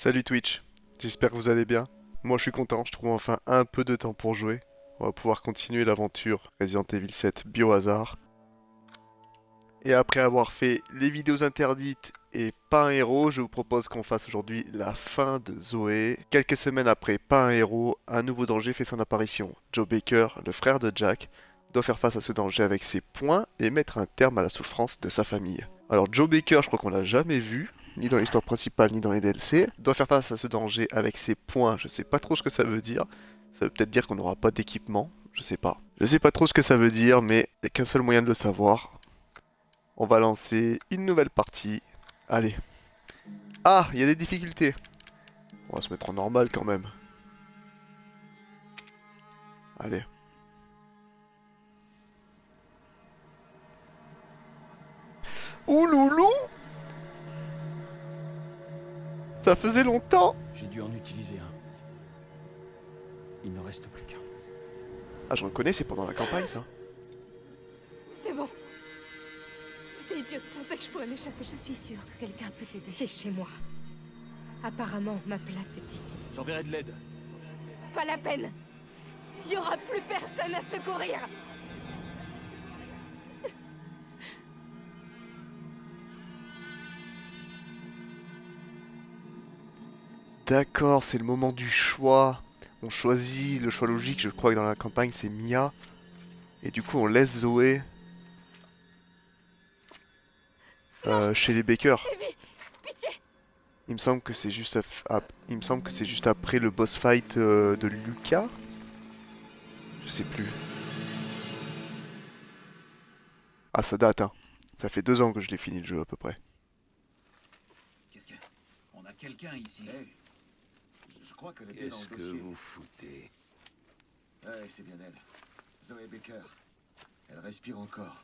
Salut Twitch, j'espère que vous allez bien. Moi je suis content, je trouve enfin un peu de temps pour jouer. On va pouvoir continuer l'aventure Resident Evil 7 Biohazard. Et après avoir fait les vidéos interdites et Pas un héros, je vous propose qu'on fasse aujourd'hui la fin de Zoé. Quelques semaines après Pas un héros, un nouveau danger fait son apparition. Joe Baker, le frère de Jack, doit faire face à ce danger avec ses poings et mettre un terme à la souffrance de sa famille. Alors Joe Baker, je crois qu'on l'a jamais vu, ni dans l'histoire principale, ni dans les DLC, doit faire face à ce danger avec ses poings. Je sais pas trop ce que ça veut dire. Ça veut peut-être dire qu'on n'aura pas d'équipement, je sais pas. Je sais pas trop ce que ça veut dire, mais il n'y a qu'un seul moyen de le savoir. On va lancer une nouvelle partie. Allez. Ah, il y a des difficultés. On va se mettre en normal quand même. Allez. Ouh loulou! Ça faisait longtemps! J'ai dû en utiliser un. Il n'en reste plus qu'un. Ah, je reconnais, c'est pendant la campagne ça. C'est bon. C'était idiot de penser que je pourrais m'échapper. Je suis sûre que quelqu'un peut t'aider. C'est chez moi. Apparemment, ma place est ici. J'enverrai de l'aide. Pas la peine. Il y aura plus personne à secourir. D'accord, c'est le moment du choix. On choisit le choix logique, je crois que dans la campagne c'est Mia. Et du coup on laisse Zoé chez les Baker. Evie, pitié. Il me semble que c'est juste, il me semble que c'est juste après le boss fight de Lucas. Je sais plus. Ah ça date hein. Ça fait 2 ans que je l'ai fini le jeu à peu près. Qu'est-ce que... On a quelqu'un ici. Hey, je crois qu'elle était dans le Qu'est-ce que dossier. vous foutez? Ouais, c'est bien elle. Zoé Baker. Elle respire encore.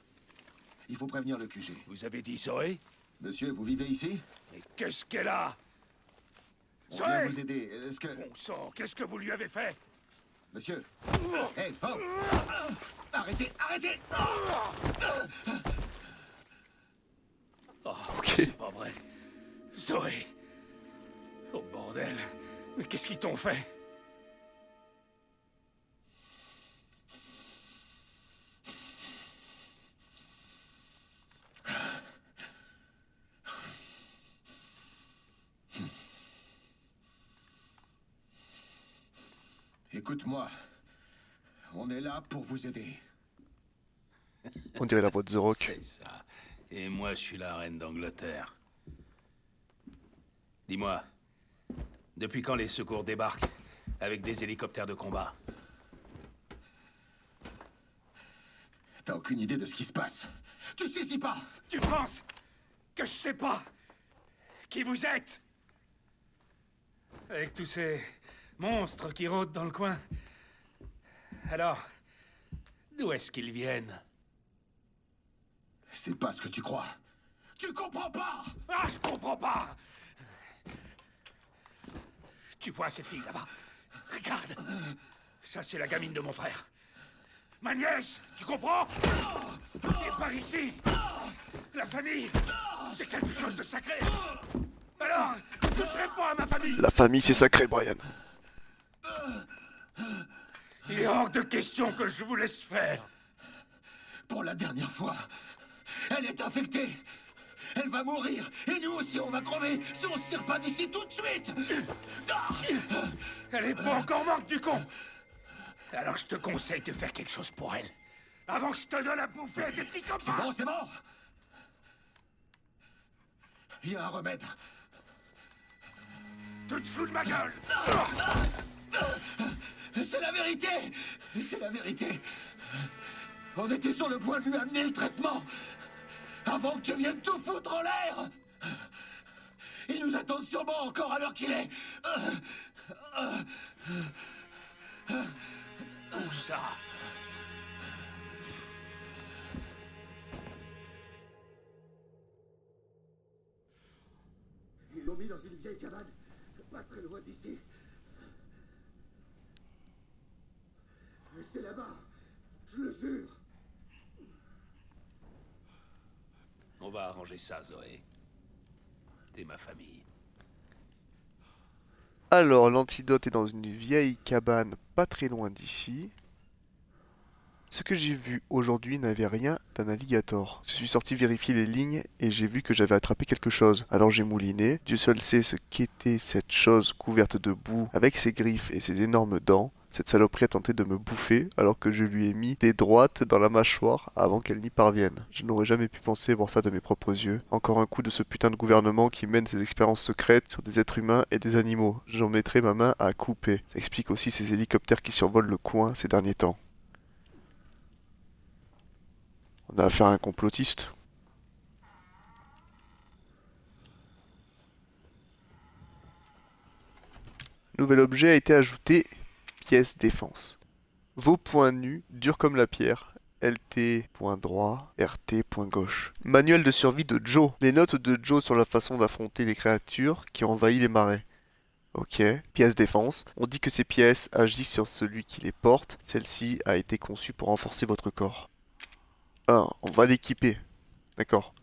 Il faut prévenir le QG. Vous avez dit Zoé? Monsieur, vous vivez ici? Mais qu'est-ce qu'elle a? On vient Zoé! vous aider. Est-ce que... Bon sang, qu'est-ce que vous lui avez fait? Monsieur. Hey, oh! Arrêtez, arrêtez! Oh, Ok. c'est pas vrai. Zoé! Oh bordel! Mais qu'est-ce qu'ils t'ont fait? Écoute-moi. On est là pour vous aider. On dirait la voix de The Rock. C'est ça. Et moi, je suis la reine d'Angleterre. Dis-moi, depuis quand les secours débarquent avec des hélicoptères de combat? T'as aucune idée de ce qui se passe. Tu saisis pas! Tu penses que je sais pas qui vous êtes? Avec tous ces monstres qui rôdent dans le coin. Alors, d'où est-ce qu'ils viennent? C'est pas ce que tu crois. Tu comprends pas! Ah, je comprends pas! Tu vois cette fille là-bas? Regarde! Ça, c'est la gamine de mon frère. Ma nièce, tu comprends? Et par ici, la famille, c'est quelque chose de sacré. Alors, ne toucherai pas à ma famille. La famille c'est sacré Brian. Il est hors de question que je vous laisse faire. Pour la dernière fois, elle est infectée. Elle va mourir. Et nous aussi, on va crever si on se tire pas d'ici tout de suite. Ah! Elle est pas encore morte du con. Alors je te conseille de faire quelque chose pour elle. Avant que je te donne à bouffer à tes petits C'est copains. bon, c'est bon. Il y a un remède. Tu te fous de ma gueule. C'est la vérité. C'est la vérité. On était sur le point de lui amener le traitement. Avant que tu viennes tout foutre en l'air. Ils nous attendent sûrement encore à l'heure qu'il est. Où ça? Ils l'ont mis dans une vieille cabane, pas très loin d'ici. C'est là-bas, je le jure. On va arranger ça, Zoé. T'es ma famille. Alors, l'antidote est dans une vieille cabane pas très loin d'ici. Ce que j'ai vu aujourd'hui n'avait rien d'un alligator. Je suis sorti vérifier les lignes et j'ai vu que j'avais attrapé quelque chose. Alors j'ai mouliné. Dieu seul sait ce qu'était cette chose couverte de boue avec ses griffes et ses énormes dents. Cette saloperie a tenté de me bouffer alors que je lui ai mis des droites dans la mâchoire avant qu'elle n'y parvienne. Je n'aurais jamais pu penser voir ça de mes propres yeux. Encore un coup de ce putain de gouvernement qui mène ses expériences secrètes sur des êtres humains et des animaux. J'en mettrai ma main à couper. Ça explique aussi ces hélicoptères qui survolent le coin ces derniers temps. On a affaire à un complotiste. Nouvel objet a été ajouté. Pièce défense. Vos poings nus, durs comme la pierre. LT, point droit, RT, point gauche. Manuel de survie de Joe. Les notes de Joe sur la façon d'affronter les créatures qui ont envahi les marais. Ok. Pièce défense. On dit que ces pièces agissent sur celui qui les porte. Celle-ci a été conçue pour renforcer votre corps. Ah, on va l'équiper. D'accord.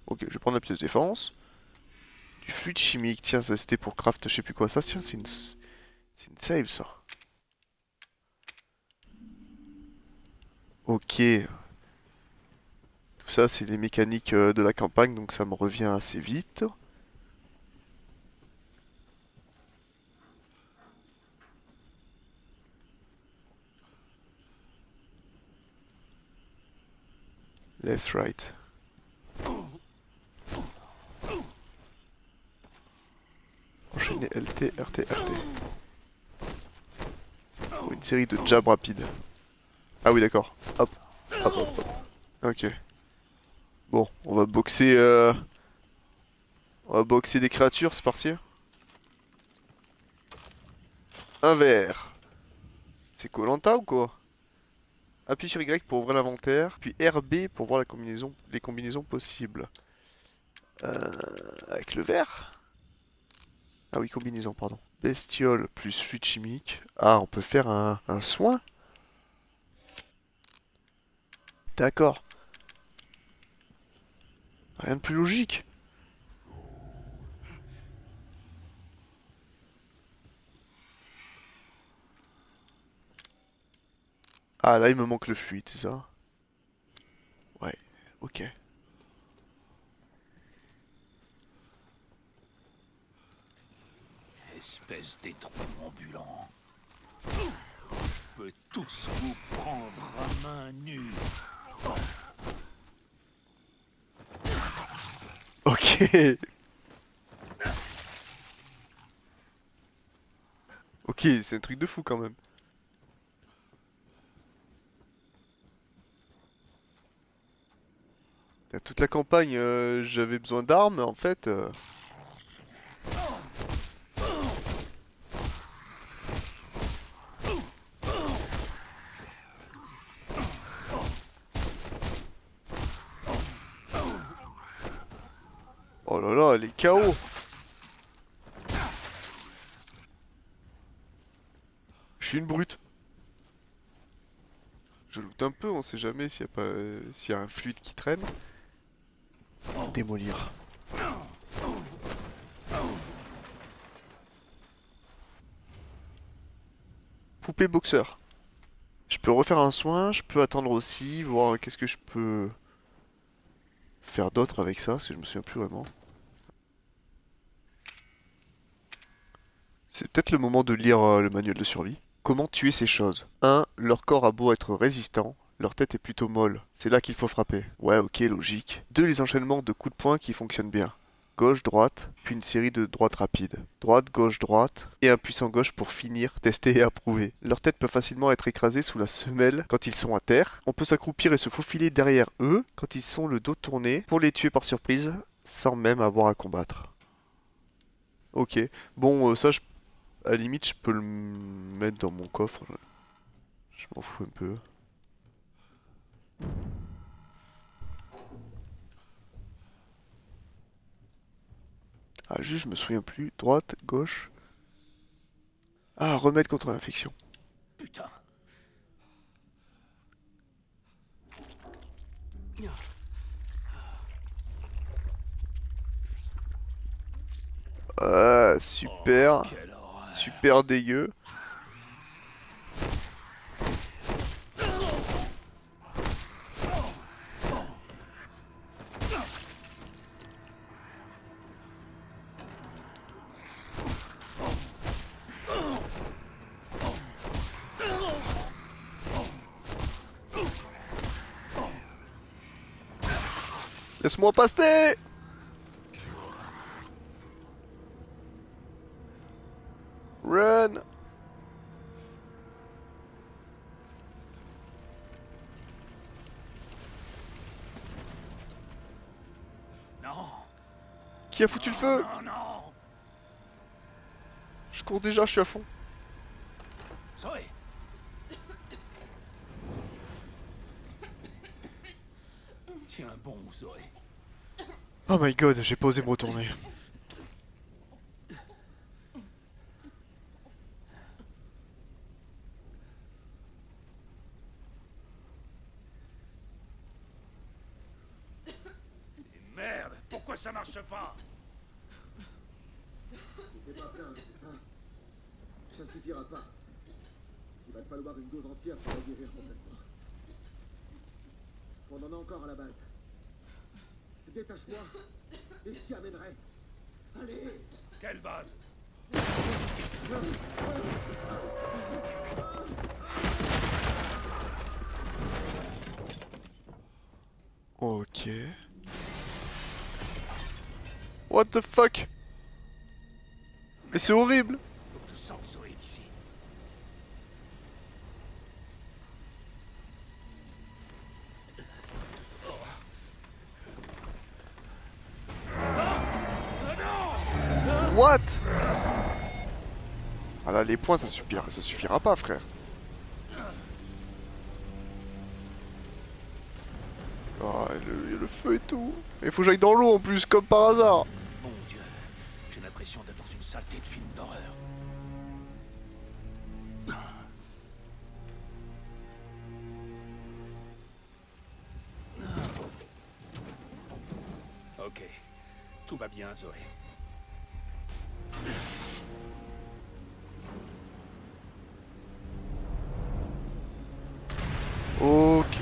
Ok, je vais prendre la pièce défense. Du fluide chimique. Tiens, ça c'était pour craft, je sais plus quoi. Ça, tiens, c'est une save, ça. Ok. Tout ça, c'est les mécaniques de la campagne, donc ça me revient assez vite. Left, right. Enchaîner LT, RT, RT. Oh, une série de jabs rapides. Ah oui, d'accord. Hop, hop, hop, hop. Ok. Bon, on va boxer... On va boxer des créatures, c'est parti. Un verre. C'est koh ou quoi? Appuie sur Y pour ouvrir l'inventaire, puis RB pour voir les combinaisons possibles. Avec le verre? Ah oui, combinaison, pardon. Bestiole plus fluide chimique. Ah, on peut faire un soin? D'accord. Rien de plus logique. Ah, là, il me manque le fluide, c'est ça? Ouais, ok. Espèce d'étron ambulant. Je peux tous vous prendre à main nue. Ok. Ok, c'est un truc de fou quand même. Toute la campagne, j'avais besoin d'armes, en fait. Oh là là, elle est KO. Je suis une brute. Je loot un peu, on sait jamais s'il y a pas, s'il y a un fluide qui traîne. Démolir. Poupée boxeur. Je peux refaire un soin, je peux attendre aussi, voir qu'est-ce que je peux faire d'autre avec ça, si je me souviens plus vraiment. C'est peut-être le moment de lire le manuel de survie. Comment tuer ces choses? 1. Leur corps a beau être résistant, leur tête est plutôt molle. C'est là qu'il faut frapper. Ouais, ok, logique. 2. Les enchaînements de coups de poing qui fonctionnent bien. Gauche, droite, puis une série de droites rapides. Droite, gauche, droite, et un puissant gauche pour finir, tester et approuver. Leur tête peut facilement être écrasée sous la semelle quand ils sont à terre. On peut s'accroupir et se faufiler derrière eux quand ils sont le dos tourné pour les tuer par surprise sans même avoir à combattre. Ok, bon, ça, à la limite, je peux le mettre dans mon coffre. Je m'en fous un peu. Ah, juste, je me souviens plus. Droite, gauche. Ah, remède contre l'infection. Putain. Super. Oh, quelle horreur. Super dégueu. Laisse-moi passer! Run! Non, Qui a foutu le feu? non, non. Je cours déjà, je suis à fond. Zoé. Tiens bon, Zoé. Oh my god, j'ai pas osé me retourner. Et merde, pourquoi ça marche pas? T'es pas plein, c'est ça? Ça ne suffira pas. Il va te falloir une dose entière pour la guérir complètement. On en a encore à la base. Détache-moi et je t'y amènerai. Allez! Quelle base? Ok. What the fuck? Mais c'est horrible! Faut que je sorte Zoé d'ici. What? Ah là, les points, ça suffira pas, frère. Ah, le feu et tout. Il faut que j'aille dans l'eau en plus, comme par hasard. Mon Dieu, j'ai l'impression d'être dans une saleté de film d'horreur. Ok, tout va bien, Zoé. Ok.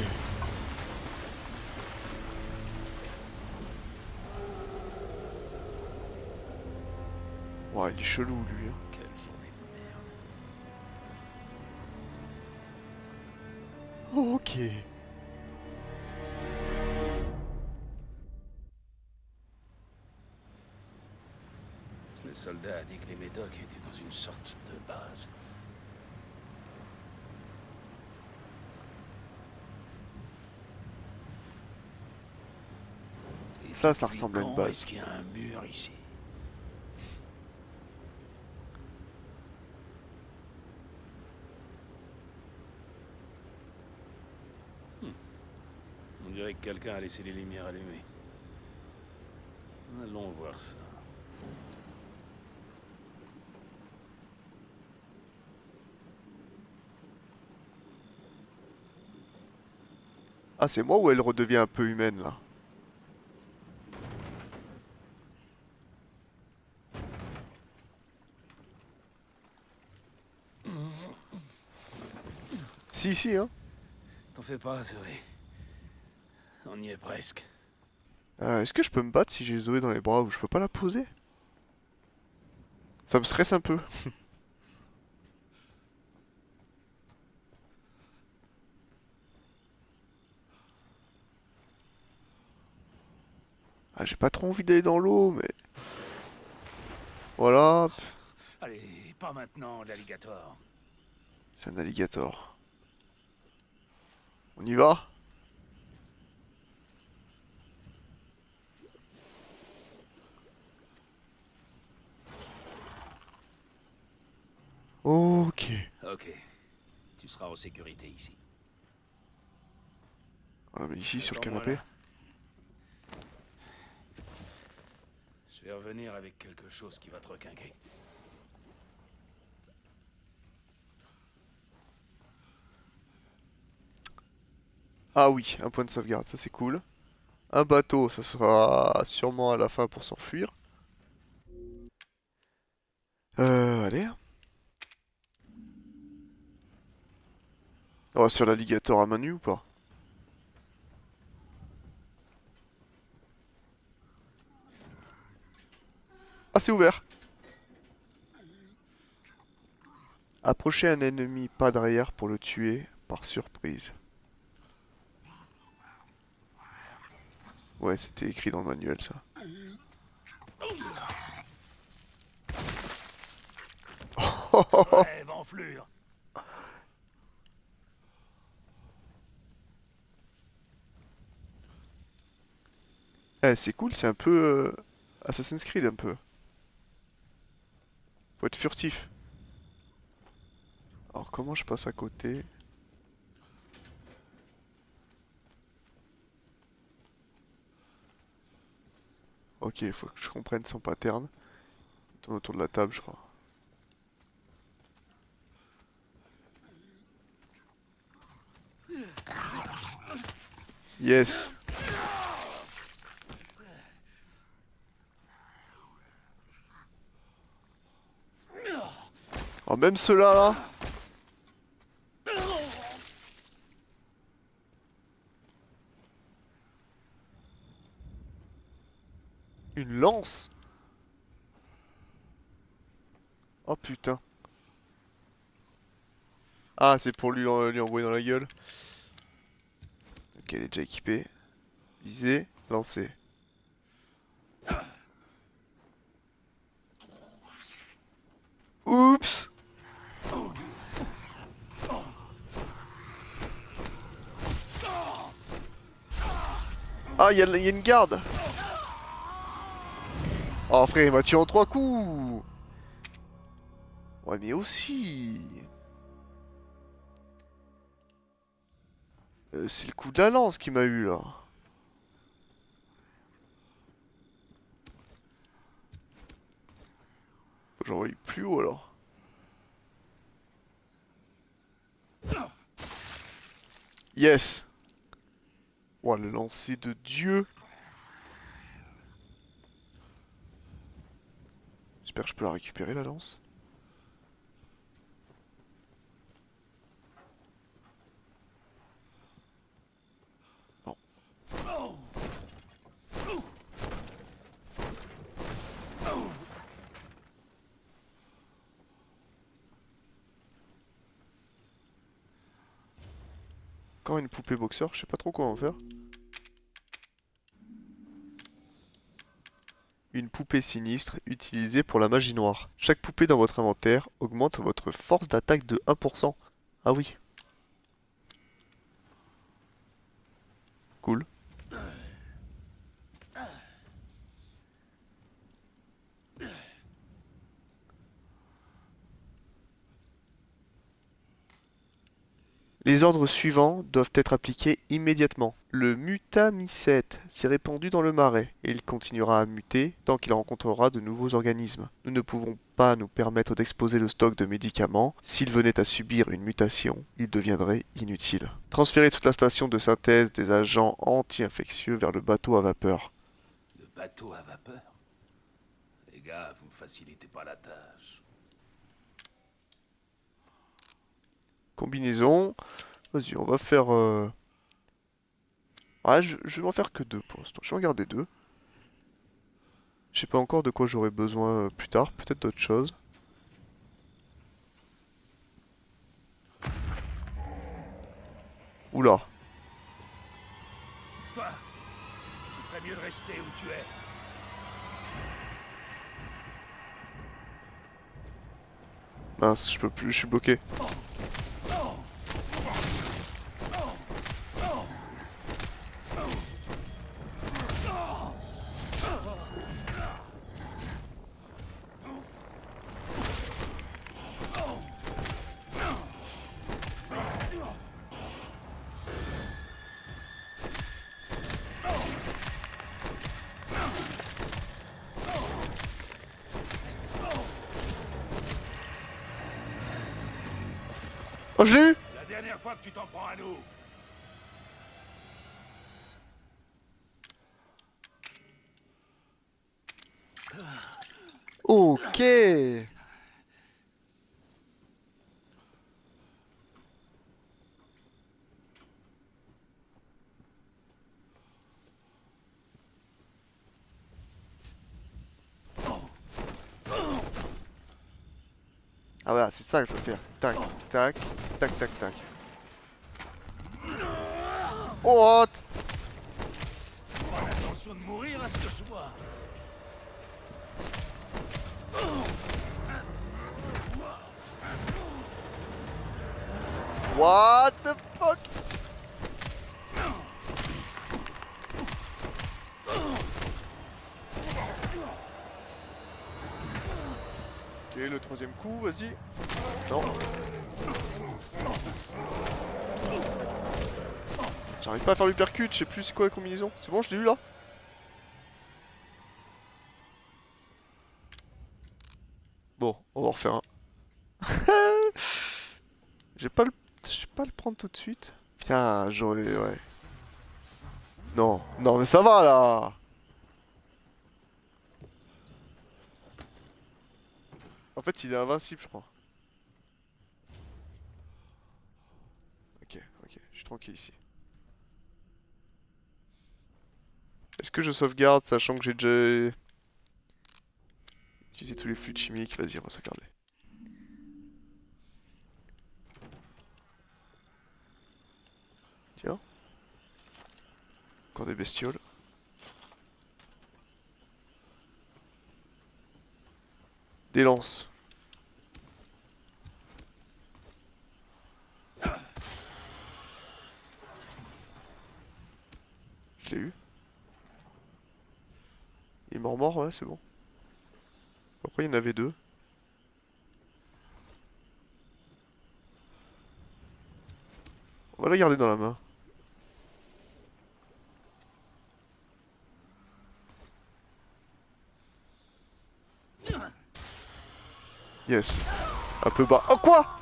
Ouais, il est chelou, lui. Hein. Quelle journée de merde. Ok. Le soldat a dit que les Médocs étaient dans une sorte de base. Et Ça depuis ressemble à une quand base. Est-ce qu'il y a un mur ici? On dirait que quelqu'un a laissé les lumières allumées. Allons voir ça. Ah, c'est moi ou elle redevient un peu humaine, là? Si, si, hein. T'en fais pas, Zoé. On y est presque. Est-ce que je peux me battre si j'ai Zoé dans les bras ou je peux pas la poser? Ça me stresse un peu. Ah, j'ai pas trop envie d'aller dans l'eau, mais... Voilà, Allez, pas maintenant, l'alligator. c'est un alligator. On y va? Ok. Ok. Tu seras en sécurité ici. Voilà, mais ici, sur le Attends-moi canapé. là. Je vais revenir avec quelque chose qui va te requinquer. Ah oui, un point de sauvegarde, ça c'est cool. Un bateau, ça sera sûrement à la fin pour s'enfuir. aller. On va se faire l'alligator à main nue ou pas? Ah, c'est ouvert. Approchez un ennemi pas derrière pour le tuer par surprise. Ouais, c'était écrit dans le manuel ça. Rêve, enflure. Eh, c'est cool, c'est un peu Assassin's Creed un peu. Faut être furtif. Alors comment je passe à côté? Ok, il faut que je comprenne son pattern. Il tourne autour de la table, je crois. Yes. Oh, même ceux-là, là. Une lance? Oh putain. Ah, c'est pour lui envoyer dans la gueule. Ok, elle est déjà équipée. Viser, lancer. Oups! Ah, il y a une garde! Oh frère, il m'a tué en 3 coups! Ouais, mais aussi... c'est le coup de la lance qui m'a eu là. Faut que j'envoie plus haut alors. Yes! Ouah, le lancer de Dieu! J'espère que je peux la récupérer la lance. Non. Encore une poupée boxeur, je sais pas trop quoi en faire. Une poupée sinistre utilisée pour la magie noire. Chaque poupée dans votre inventaire augmente votre force d'attaque de 1%. Ah oui. Cool. Les ordres suivants doivent être appliqués immédiatement. Le mutamycète s'est répandu dans le marais et il continuera à muter tant qu'il rencontrera de nouveaux organismes. Nous ne pouvons pas nous permettre d'exposer le stock de médicaments. S'il venait à subir une mutation, il deviendrait inutile. Transférez toute la station de synthèse des agents anti-infectieux vers le bateau à vapeur. Le bateau à vapeur? Les gars, vous me facilitez pas la tâche. Combinaison. Vas-y, on va faire... Ah, je vais m'en faire que 2 pour l'instant. Je vais en garder 2. Je sais pas encore de quoi j'aurai besoin plus tard. Peut-être d'autres choses. Oula. Toi, tu ferais mieux de rester où tu es. Mince, je peux plus, je suis bloqué. Oh, je l'ai eu! La dernière fois que tu t'en prends à nous. Ok! Ah voilà, c'est ça que je veux faire. Tac, tac, tac, tac, tac. Oh! L'intention de mourir à ce que je vois. What the fuck? Ok, le troisième coup, vas-y. Non. J'arrive pas à faire l'uppercut, je sais plus c'est quoi la combinaison. C'est bon, je l'ai eu là? Bon, on va en refaire un. Je vais pas le prendre tout de suite. Putain, j'aurais... Ouais. Non, non mais ça va là. En fait, il est invincible, je crois. Ok, ok, je suis tranquille ici. Est-ce que je sauvegarde, sachant que j'ai déjà utilisé tous les fluides chimiques? Vas-y, on va sauvegarder. Tiens. Encore des bestioles. Des lances. Je l'ai eu. Il est mort, ouais, c'est bon. Pourquoi il y en avait deux? On va la garder dans la main. Yes. Un peu bas. Oh quoi?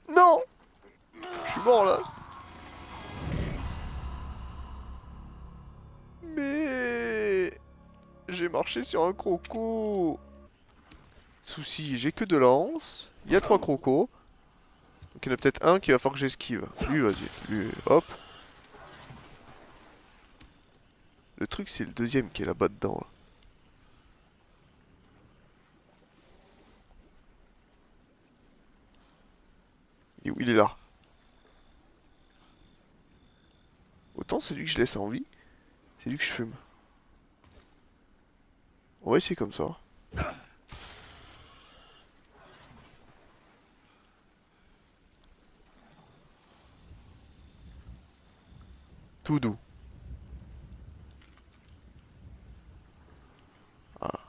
Non! Je suis mort là. Mais... J'ai marché sur un croco. Souci, j'ai que 2 lances. Il y a 3 crocos. Donc il y en a peut-être un qui va falloir que j'esquive. Lui, vas-y. Lui, hop. Le truc, c'est le deuxième qui est là-bas dedans. Là. Il est où? Il est là. Autant celui que je laisse en vie, c'est lui que je fume. On va essayer comme ça. Tout doux. Ah.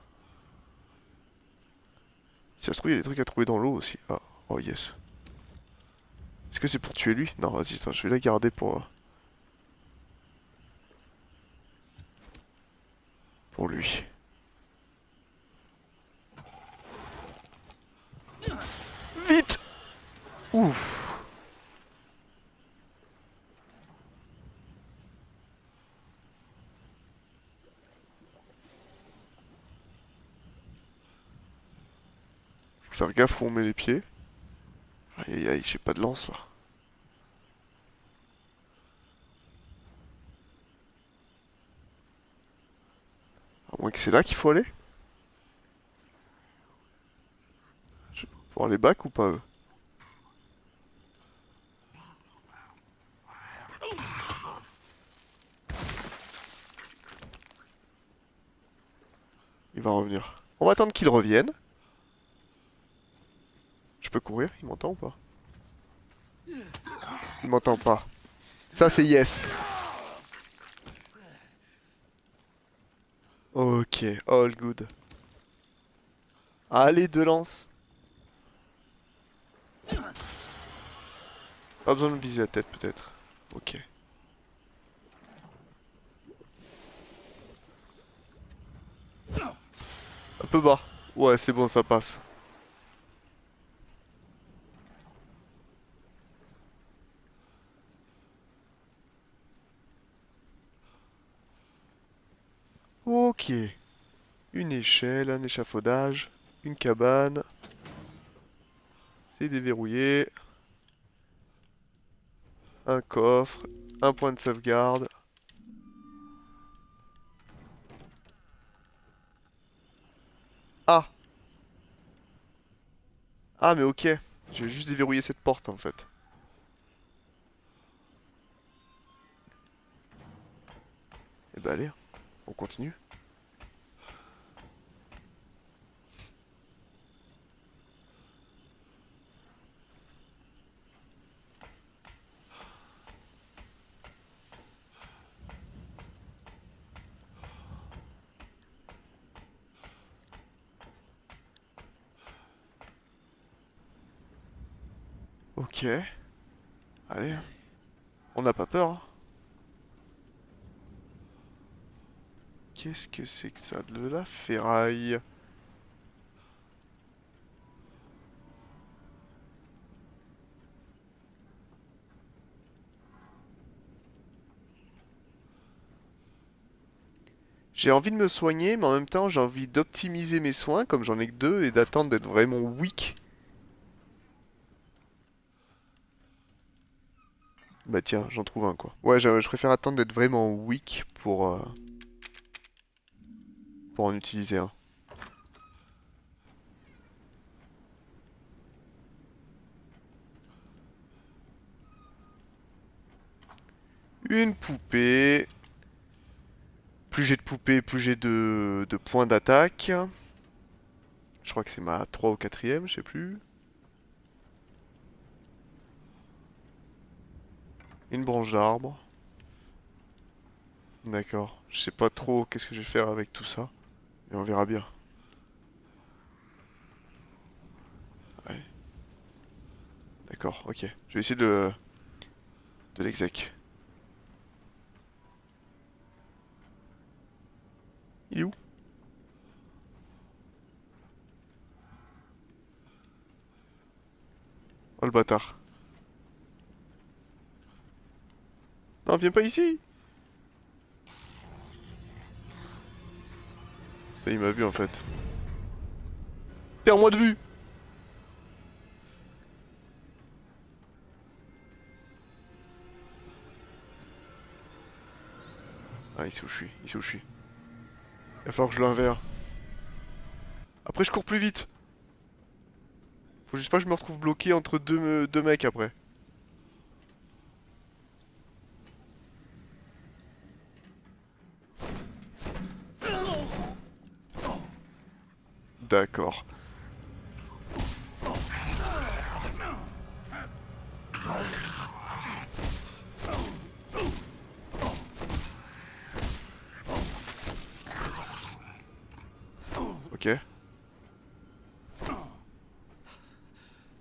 Si ça se trouve, il y a des trucs à trouver dans l'eau aussi. Ah, oh yes. Est-ce que c'est pour tuer lui? Non, vas-y, attends, je vais la garder pour lui. Vite! Ouf! Faut faire gaffe où on met les pieds. Aïe aïe aïe, j'ai pas de lance là. À moins que c'est là qu'il faut aller. Je vais pouvoir les back ou pas eux? Il va revenir. On va attendre qu'il revienne. Je peux courir? Il m'entend ou pas? Il m'entend pas. Ça c'est yes. Ok, all good. Allez, 2 lances. Pas besoin de viser la tête peut-être. Ok. Un peu bas. Ouais, c'est bon, ça passe. Ok. Une échelle, un échafaudage, une cabane. C'est déverrouillé. Un coffre, un point de sauvegarde. Ah mais ok. Je vais juste déverrouiller cette porte en fait. Et bah allez, on continue. Ok. Allez. On n'a pas peur. Hein. Qu'est-ce que c'est que ça? De la ferraille. J'ai envie de me soigner, mais en même temps j'ai envie d'optimiser mes soins, comme j'en ai que deux, et d'attendre d'être vraiment weak. Bah tiens, j'en trouve un quoi. Ouais, je préfère attendre d'être vraiment weak pour en utiliser un. Une poupée. Plus j'ai de poupées, plus j'ai de points d'attaque. Je crois que c'est ma 3 ou 4ème, je sais plus. Une branche d'arbre. D'accord. Je sais pas trop qu'est-ce que je vais faire avec tout ça. Mais on verra bien. Ouais. D'accord, ok. Je vais essayer de l'exec. Il est où? Oh le bâtard. Non, viens pas ici! Ça, il m'a vu en fait. Perds-moi de vue! Ah, il sait où je suis, il sait où je suis. Il va falloir que je l'inverse. Après, je cours plus vite. Faut juste pas que je me retrouve bloqué entre deux mecs après. D'accord. Ok.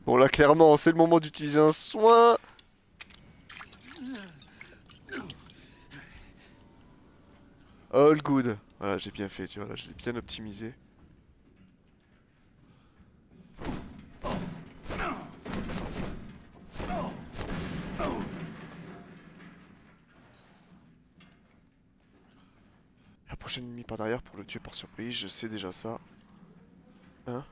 Bon là clairement c'est le moment d'utiliser un soin. All good. Voilà j'ai bien fait tu vois là je l'ai bien optimisé. La prochaine ennemie par derrière pour le tuer par surprise, je sais déjà ça. Hein?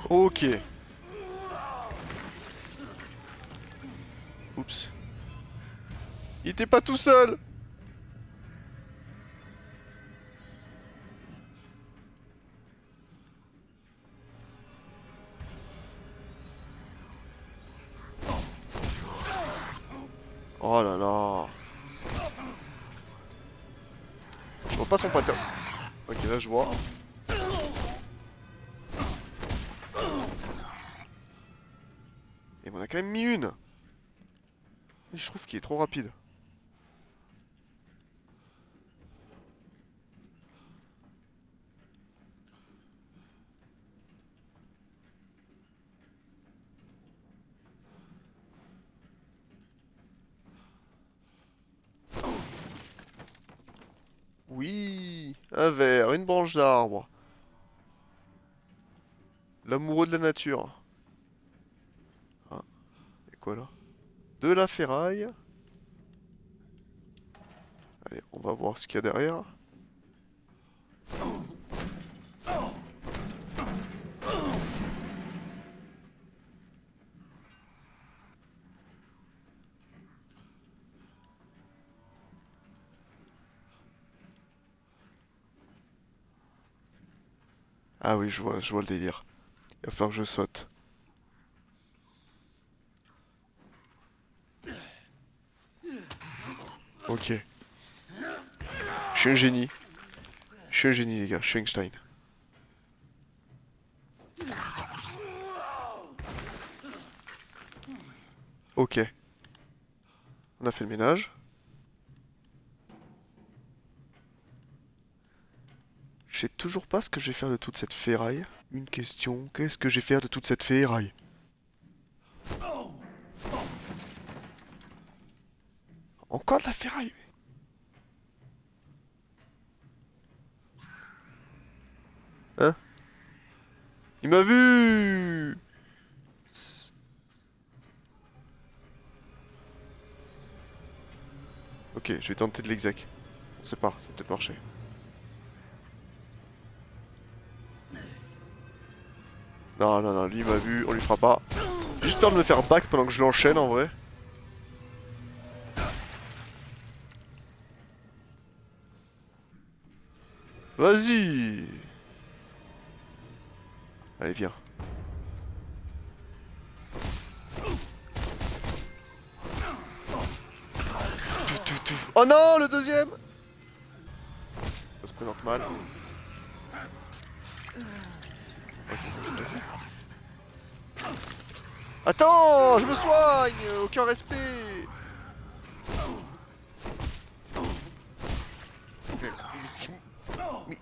Ok. Oups. Il était pas tout seul. Oh là là. Je vois pas son pattern. Ok là je vois. Et on a quand même mis une. Je trouve qu'il est trop rapide. Oui, un verre, une branche d'arbre. L'amoureux de la nature. Ah, et quoi là? De la ferraille. Allez, on va voir ce qu'il y a derrière. Ah oui, je vois le délire. Il va falloir que je saute. Ok. Je suis un génie. Je suis un génie, les gars. Je suis Einstein. Ok. On a fait le ménage. Je sais toujours pas ce que je vais faire de toute cette ferraille. Une question, qu'est-ce que je vais faire de toute cette ferraille? Encore de la ferraille. Hein? Il m'a vu! Ok, je vais tenter de l'exec. On sait pas, ça va peut-être marcher. Non, non, non, lui il m'a vu, on lui fera pas. J'ai juste peur de me faire back pendant que je l'enchaîne en vrai. Vas-y! Allez, viens. Oh non, le deuxième! Ça se présente mal. Attends, je me soigne! Aucun respect! Mais-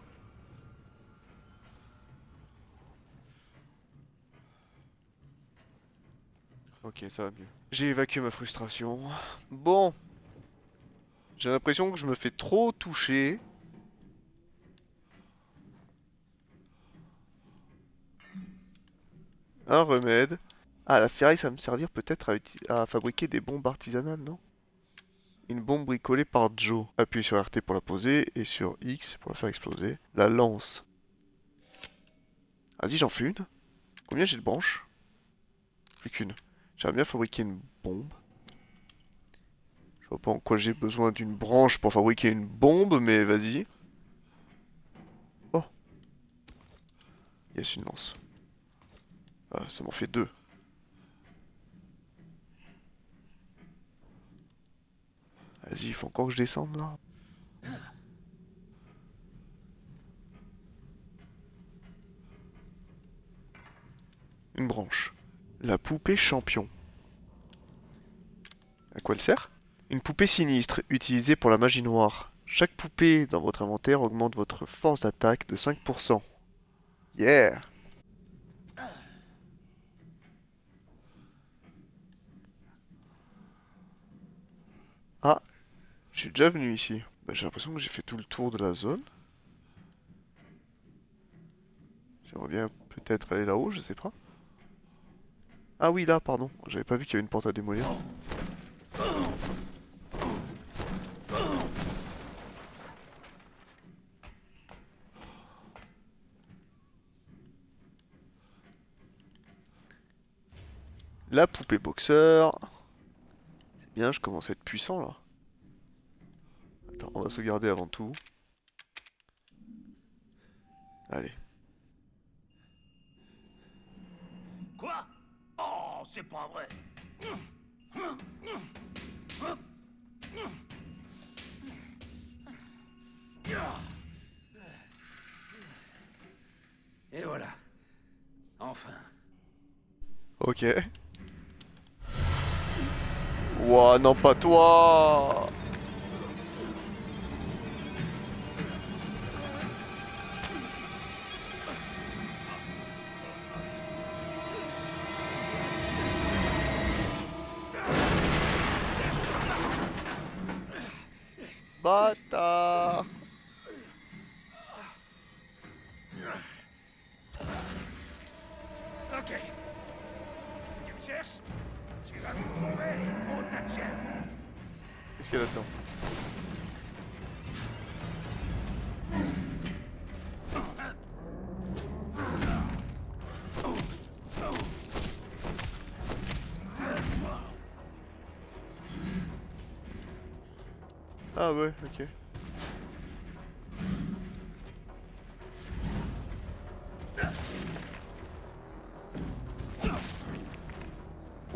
Ok, ça va mieux. J'ai évacué ma frustration. Bon. J'ai l'impression que je me fais trop toucher. Un remède. Ah, la ferraille, ça va me servir peut-être à fabriquer des bombes artisanales, non? Une bombe bricolée par Joe. Appuyez sur RT pour la poser et sur X pour la faire exploser. La lance. Vas-y, j'en fais une. Combien j'ai de branches? Plus qu'une. J'aimerais bien fabriquer une bombe. Je vois pas en quoi j'ai besoin d'une branche pour fabriquer une bombe, mais vas-y. Oh. Yes, une lance. Ah, ça m'en fait deux. Vas-y, il faut encore que je descende là. Une branche. La poupée champion. À quoi elle sert? Une poupée sinistre, utilisée pour la magie noire. Chaque poupée dans votre inventaire augmente votre force d'attaque de 5%. Yeah! Ah, je suis déjà venu ici. Bah, j'ai l'impression que j'ai fait tout le tour de la zone. J'aimerais bien peut-être aller là-haut, je sais pas. Ah oui, là, pardon. J'avais pas vu qu'il y avait une porte à démolir. La poupée boxeur. C'est bien, je commence à être puissant là. Attends, on va sauvegarder avant tout. Allez. Quoi? Oh, c'est pas vrai. Et voilà. Enfin. Ok. Ouah, non, pas toi! Bâtard! Ok. Tu me cherches? Tu vas me trouver, gros tas de chien. Qu'est-ce qu'il y a là-dedans? Ah ouais, ok.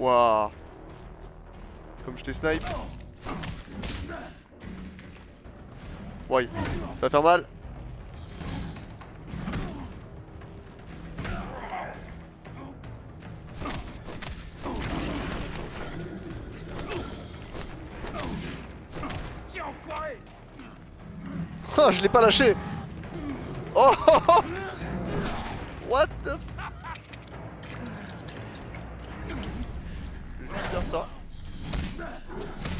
Waouh. Comme je t'ai snipe. Ouais, ça va faire mal. Tiens, enfoiré! Oh, je l'ai pas lâché. Oh, oh, oh. What the f... Je vais juste dire ça.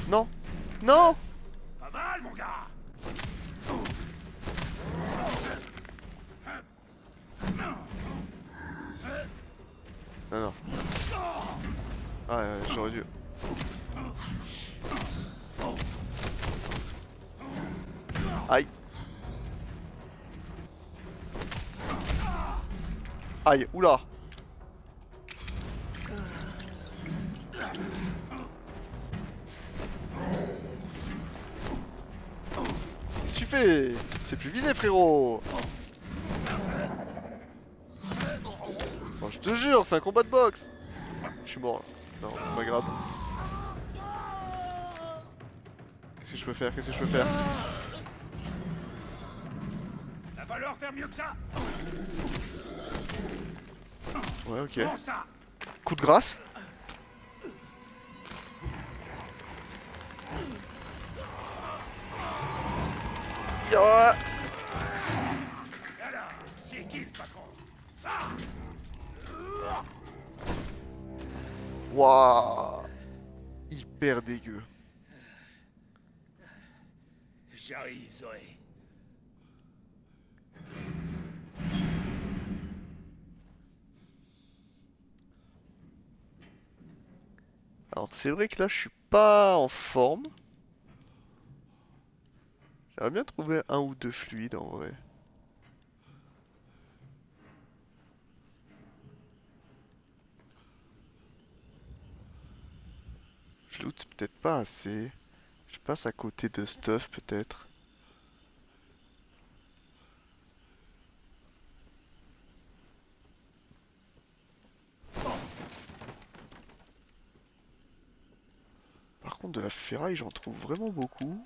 Non. Non. Pas mal, mon gars! Non, non. Ah, ouais, j'aurais dû. Aïe. Aïe, oula. Qu'est-ce que tu fais? C'est plus visé, frérot. Oh, je te jure, c'est un combat de boxe. Je suis mort là. Non, c'est pas grave. Qu'est-ce que je peux faire? Qu'est-ce que je peux faire? Va falloir faire mieux que ça! Ouais, ok. Prends ça! Coup de grâce. Ya. Alors, c'est qui le patron? Waouh. Hyper dégueu. J'arrive, Zoé. Alors c'est vrai que là je suis pas en forme. J'aimerais bien trouver un ou deux fluides en vrai. Je loot peut-être pas assez. Je passe à côté de stuff peut-être. Par contre de la ferraille j'en trouve vraiment beaucoup.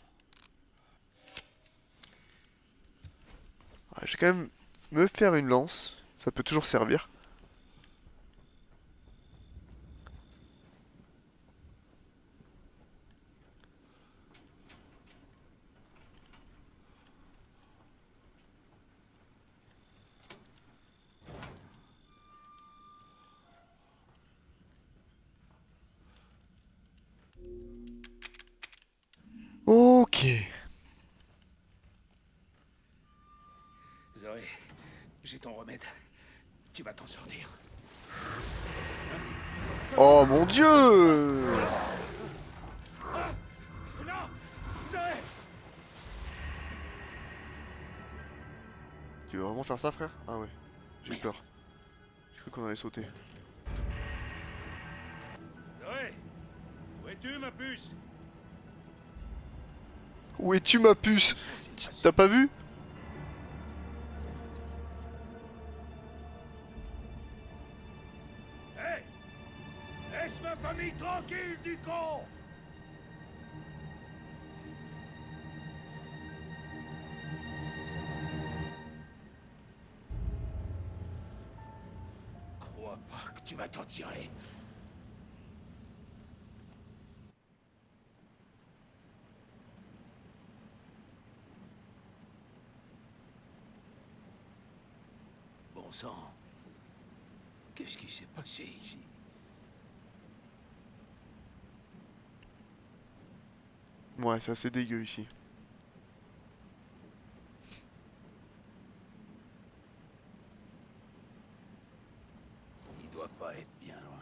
Ouais, je vais quand même me faire une lance. Ça peut toujours servir. Ok. Zoé, j'ai ton remède. Tu vas t'en sortir. Oh mon dieu! Non! Zoé! Tu veux vraiment faire ça frère? Ah ouais. J'ai peur. J'ai cru qu'on allait sauter. Zoé! Où es-tu, ma puce? Où es-tu ma puce? T'as pas vu? Hé! Laisse ma famille tranquille, du con! Crois pas que tu vas t'en tirer. Bon sang. Qu'est-ce qui s'est passé ici? Ouais, c'est assez dégueu ici. Il doit pas être bien loin.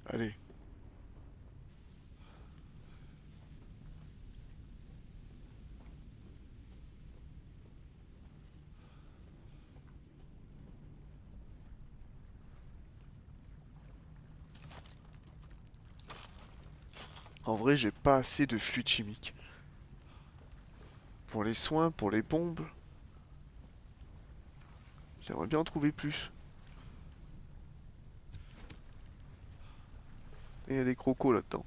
Allez. En vrai, j'ai pas assez de fluide chimique. Pour les soins, pour les bombes. J'aimerais bien en trouver plus. Et il y a des crocos là-dedans.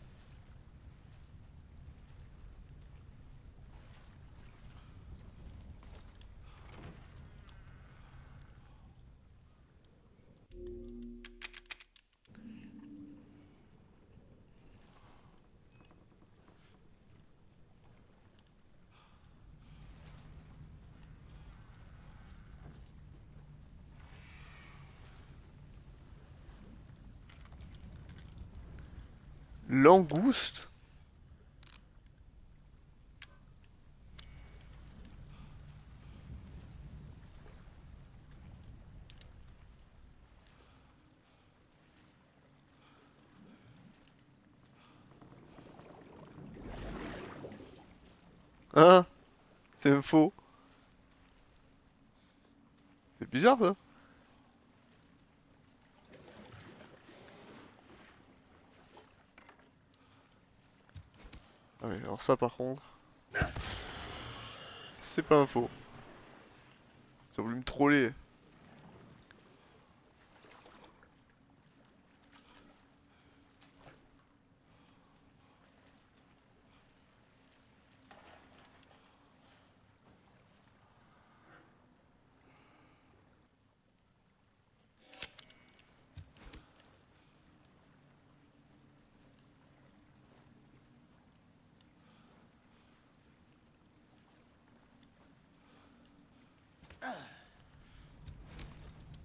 Langouste? Hein? C'est faux. C'est bizarre ça. Ah oui, alors ça par contre, c'est pas faux. Ça a voulu me troller.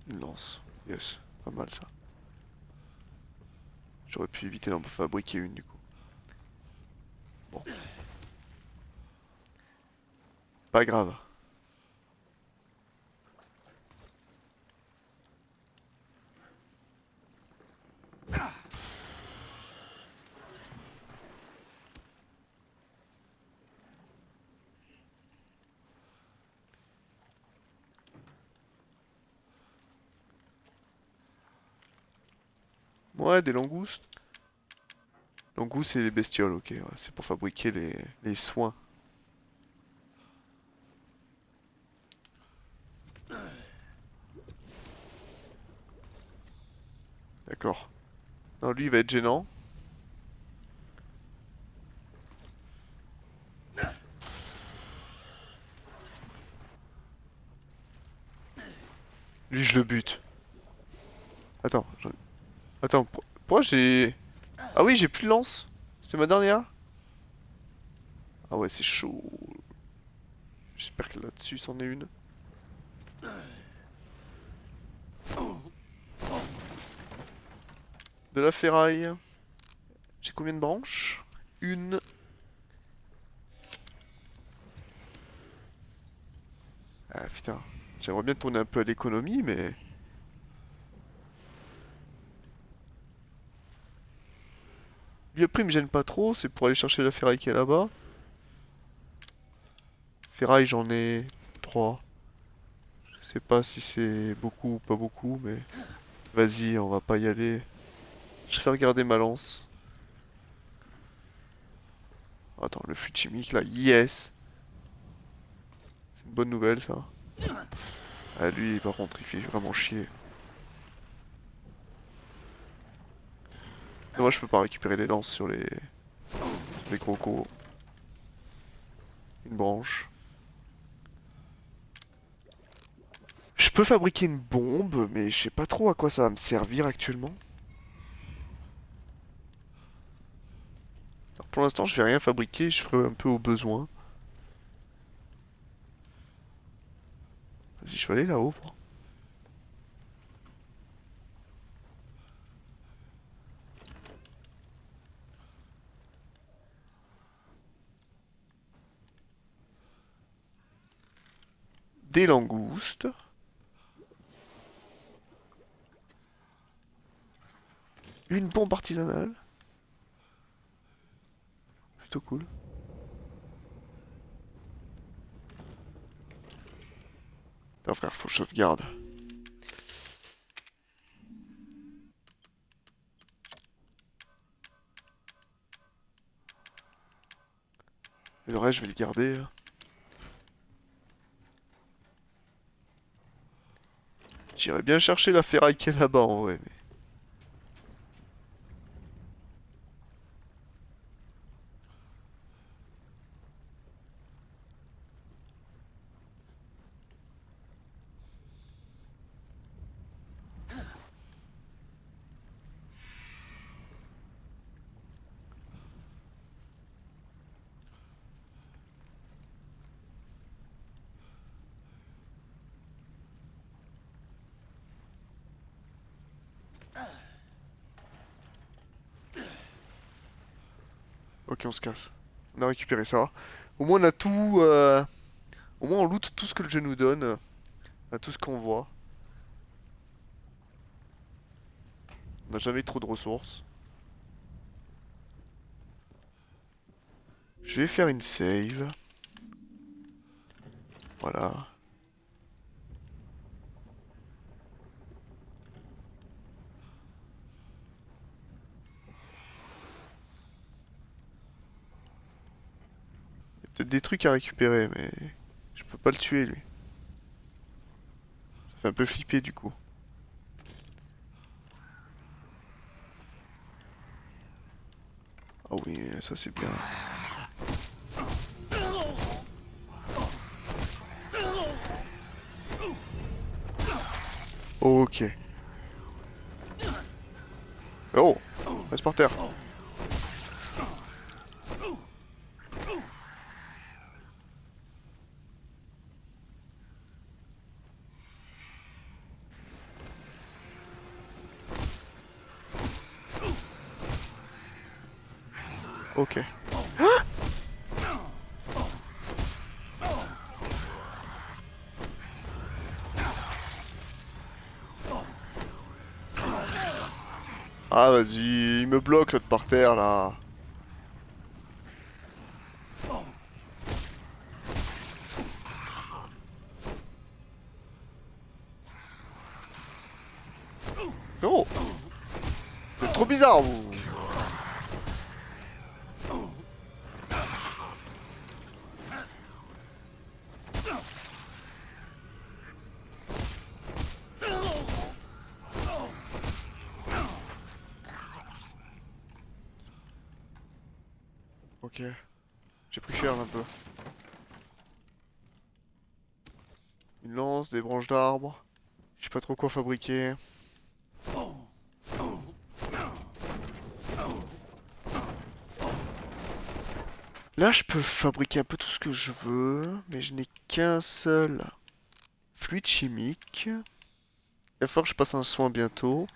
Une lance. Yes, pas mal ça. J'aurais pu éviter d'en fabriquer une du coup. Bon. Pas grave. Ouais, des langoustes. Langoustes, c'est les bestioles, ok. Ouais, c'est pour fabriquer les soins. D'accord. Non, lui, il va être gênant. Lui, je le bute. Attends, attends, pourquoi j'ai... Ah oui, j'ai plus de lance. C'est ma dernière. Ah ouais, c'est chaud. J'espère que là-dessus, c'en est une. De la ferraille. J'ai combien de branches? Une. Ah putain. J'aimerais bien tourner un peu à l'économie, mais... Lui après il me gêne pas trop, c'est pour aller chercher la ferraille qui est là-bas. Ferraille j'en ai 3. Je sais pas si c'est beaucoup ou pas beaucoup, mais... Vas-y, on va pas y aller. Je vais regarder ma lance. Attends, le fluide chimique là, yes! C'est une bonne nouvelle ça. Ah lui par contre il fait vraiment chier. Mais moi je peux pas récupérer les lances sur les crocos. Une branche. Je peux fabriquer une bombe, mais je sais pas trop à quoi ça va me servir actuellement. Alors pour l'instant je vais rien fabriquer, je ferai un peu au besoin. Vas-y, je vais aller là-haut. Des langoustes. Une bombe artisanale. Plutôt cool. Attends frère, faut que je sauvegarde. Le reste, je vais le garder. J'irais bien chercher la ferraille qui est là-bas en vrai. Mais... Ok, on se casse. On a récupéré ça. Au moins on a tout... Au moins on loot tout ce que le jeu nous donne. Tout ce qu'on voit. On n'a jamais trop de ressources. Je vais faire une save. Voilà. Il y a peut-être des trucs à récupérer, mais je peux pas le tuer lui. Ça fait un peu flipper du coup. Ah oui, ça c'est bien. Ok. Oh! Reste par terre. Ok. Ah vas-y, il me bloque l'autre par terre là. Oh! Vous êtes trop bizarre vous! Ok. J'ai pris cher un peu. Une lance, des branches d'arbres. Je sais pas trop quoi fabriquer. Là, je peux fabriquer un peu tout ce que je veux, mais je n'ai qu'un seul fluide chimique. Il va falloir que je passe un soin bientôt.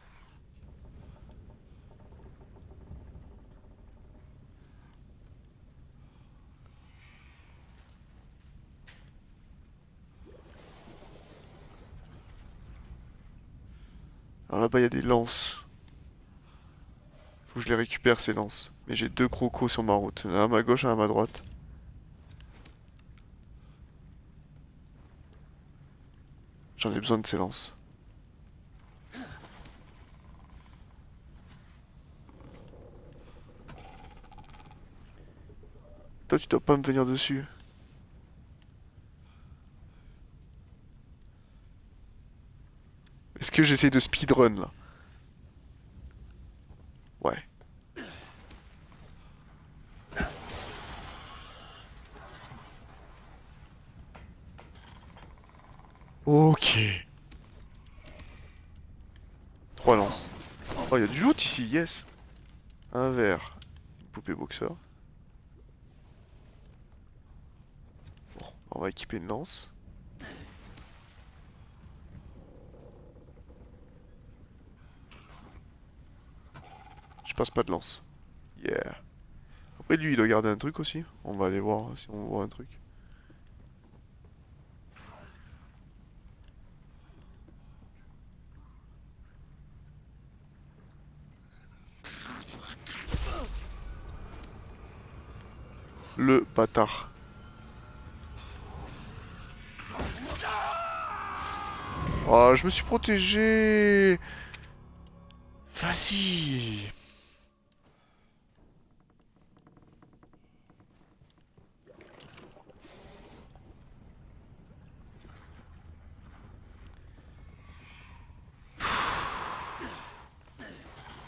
Alors là-bas, il y a des lances. Faut que je les récupère, ces lances. Mais j'ai deux crocos sur ma route. Un à ma gauche, un à ma droite. J'en ai besoin de ces lances. Toi, tu dois pas me venir dessus. Est-ce que j'essaie de speedrun, là? Ouais. Ok. 3 lances. Oh, il y a du loot ici, yes. Un verre. Une poupée boxeur. Bon, on va équiper une lance. Je passe pas de lance. Yeah. Après, lui, il doit garder un truc aussi. On va aller voir si on voit un truc. Le bâtard. Oh, je me suis protégé. Vas-y.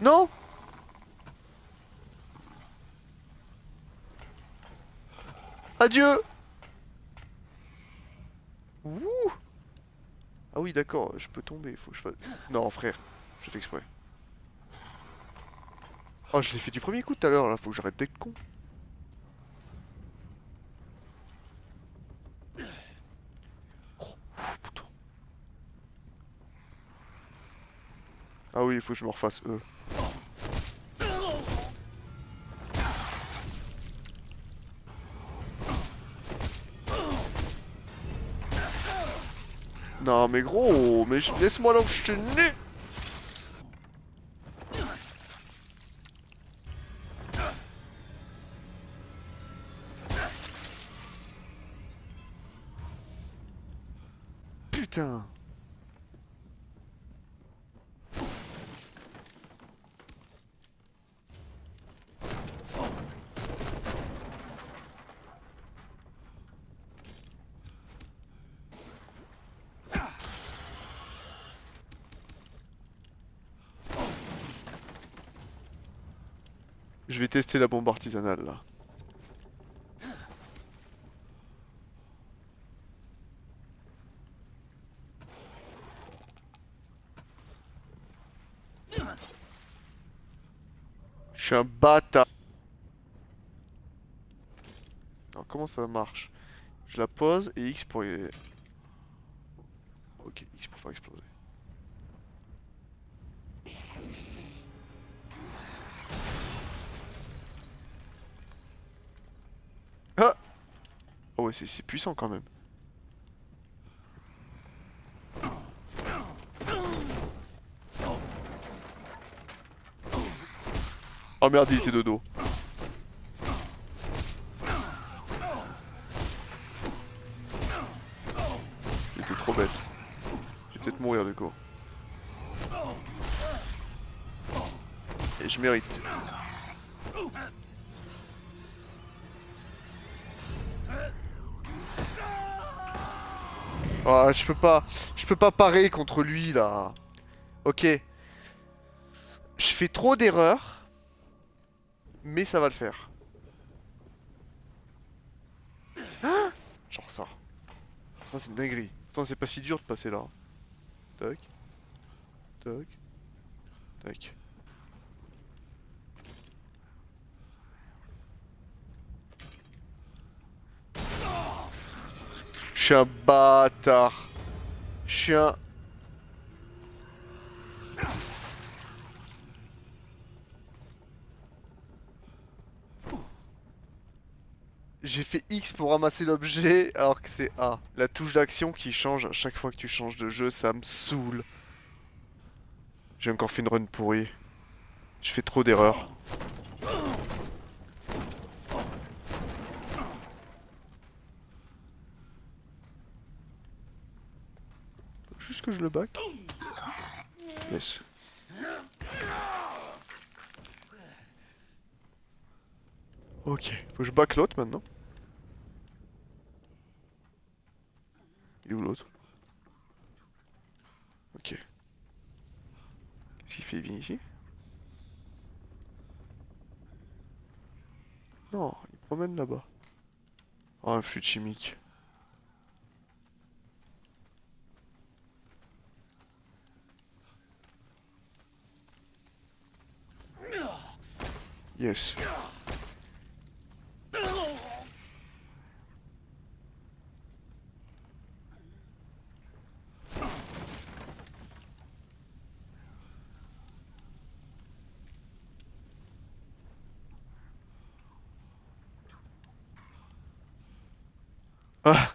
Non! Adieu! Ouh! Ah oui, d'accord, je peux tomber, faut que je fasse... Non, frère, je fais exprès. Oh, je l'ai fait du premier coup tout à l'heure, là, faut que j'arrête d'être con. Oh, putain. Ah oui, il faut que je me refasse eux. Non mais gros, mais laisse-moi là où je t'ai né. Putain. Je vais tester la bombe artisanale là. Je suis un bâtard. Alors comment ça marche? Je la pose et X pour... Ok, X pour faire exploser. Ah! Oh ouais, c'est puissant quand même. Oh merde, il était de dos. J'étais trop bête. Je vais peut-être mourir du coup. Et je mérite. Ah, je peux pas parer contre lui là. Ok. Je fais trop d'erreurs, mais ça va le faire. Ah, genre ça. Ça c'est une dinguerie. Pourtant c'est pas si dur de passer là. Tac. Tac. Tac. Je suis un bâtard. Je suis un... J'ai fait X pour ramasser l'objet alors que c'est A. La touche d'action qui change à chaque fois que tu changes de jeu, ça me saoule. J'ai encore fait une run pourrie. Je fais trop d'erreurs. Juste que je le back. Yes. Ok, faut que je back l'autre maintenant. Il est où l'autre? Ok. Qu'est-ce qu'il fait? Il vient ici? Non, il promène là-bas. Oh, un fluide chimique. Yes. Ah!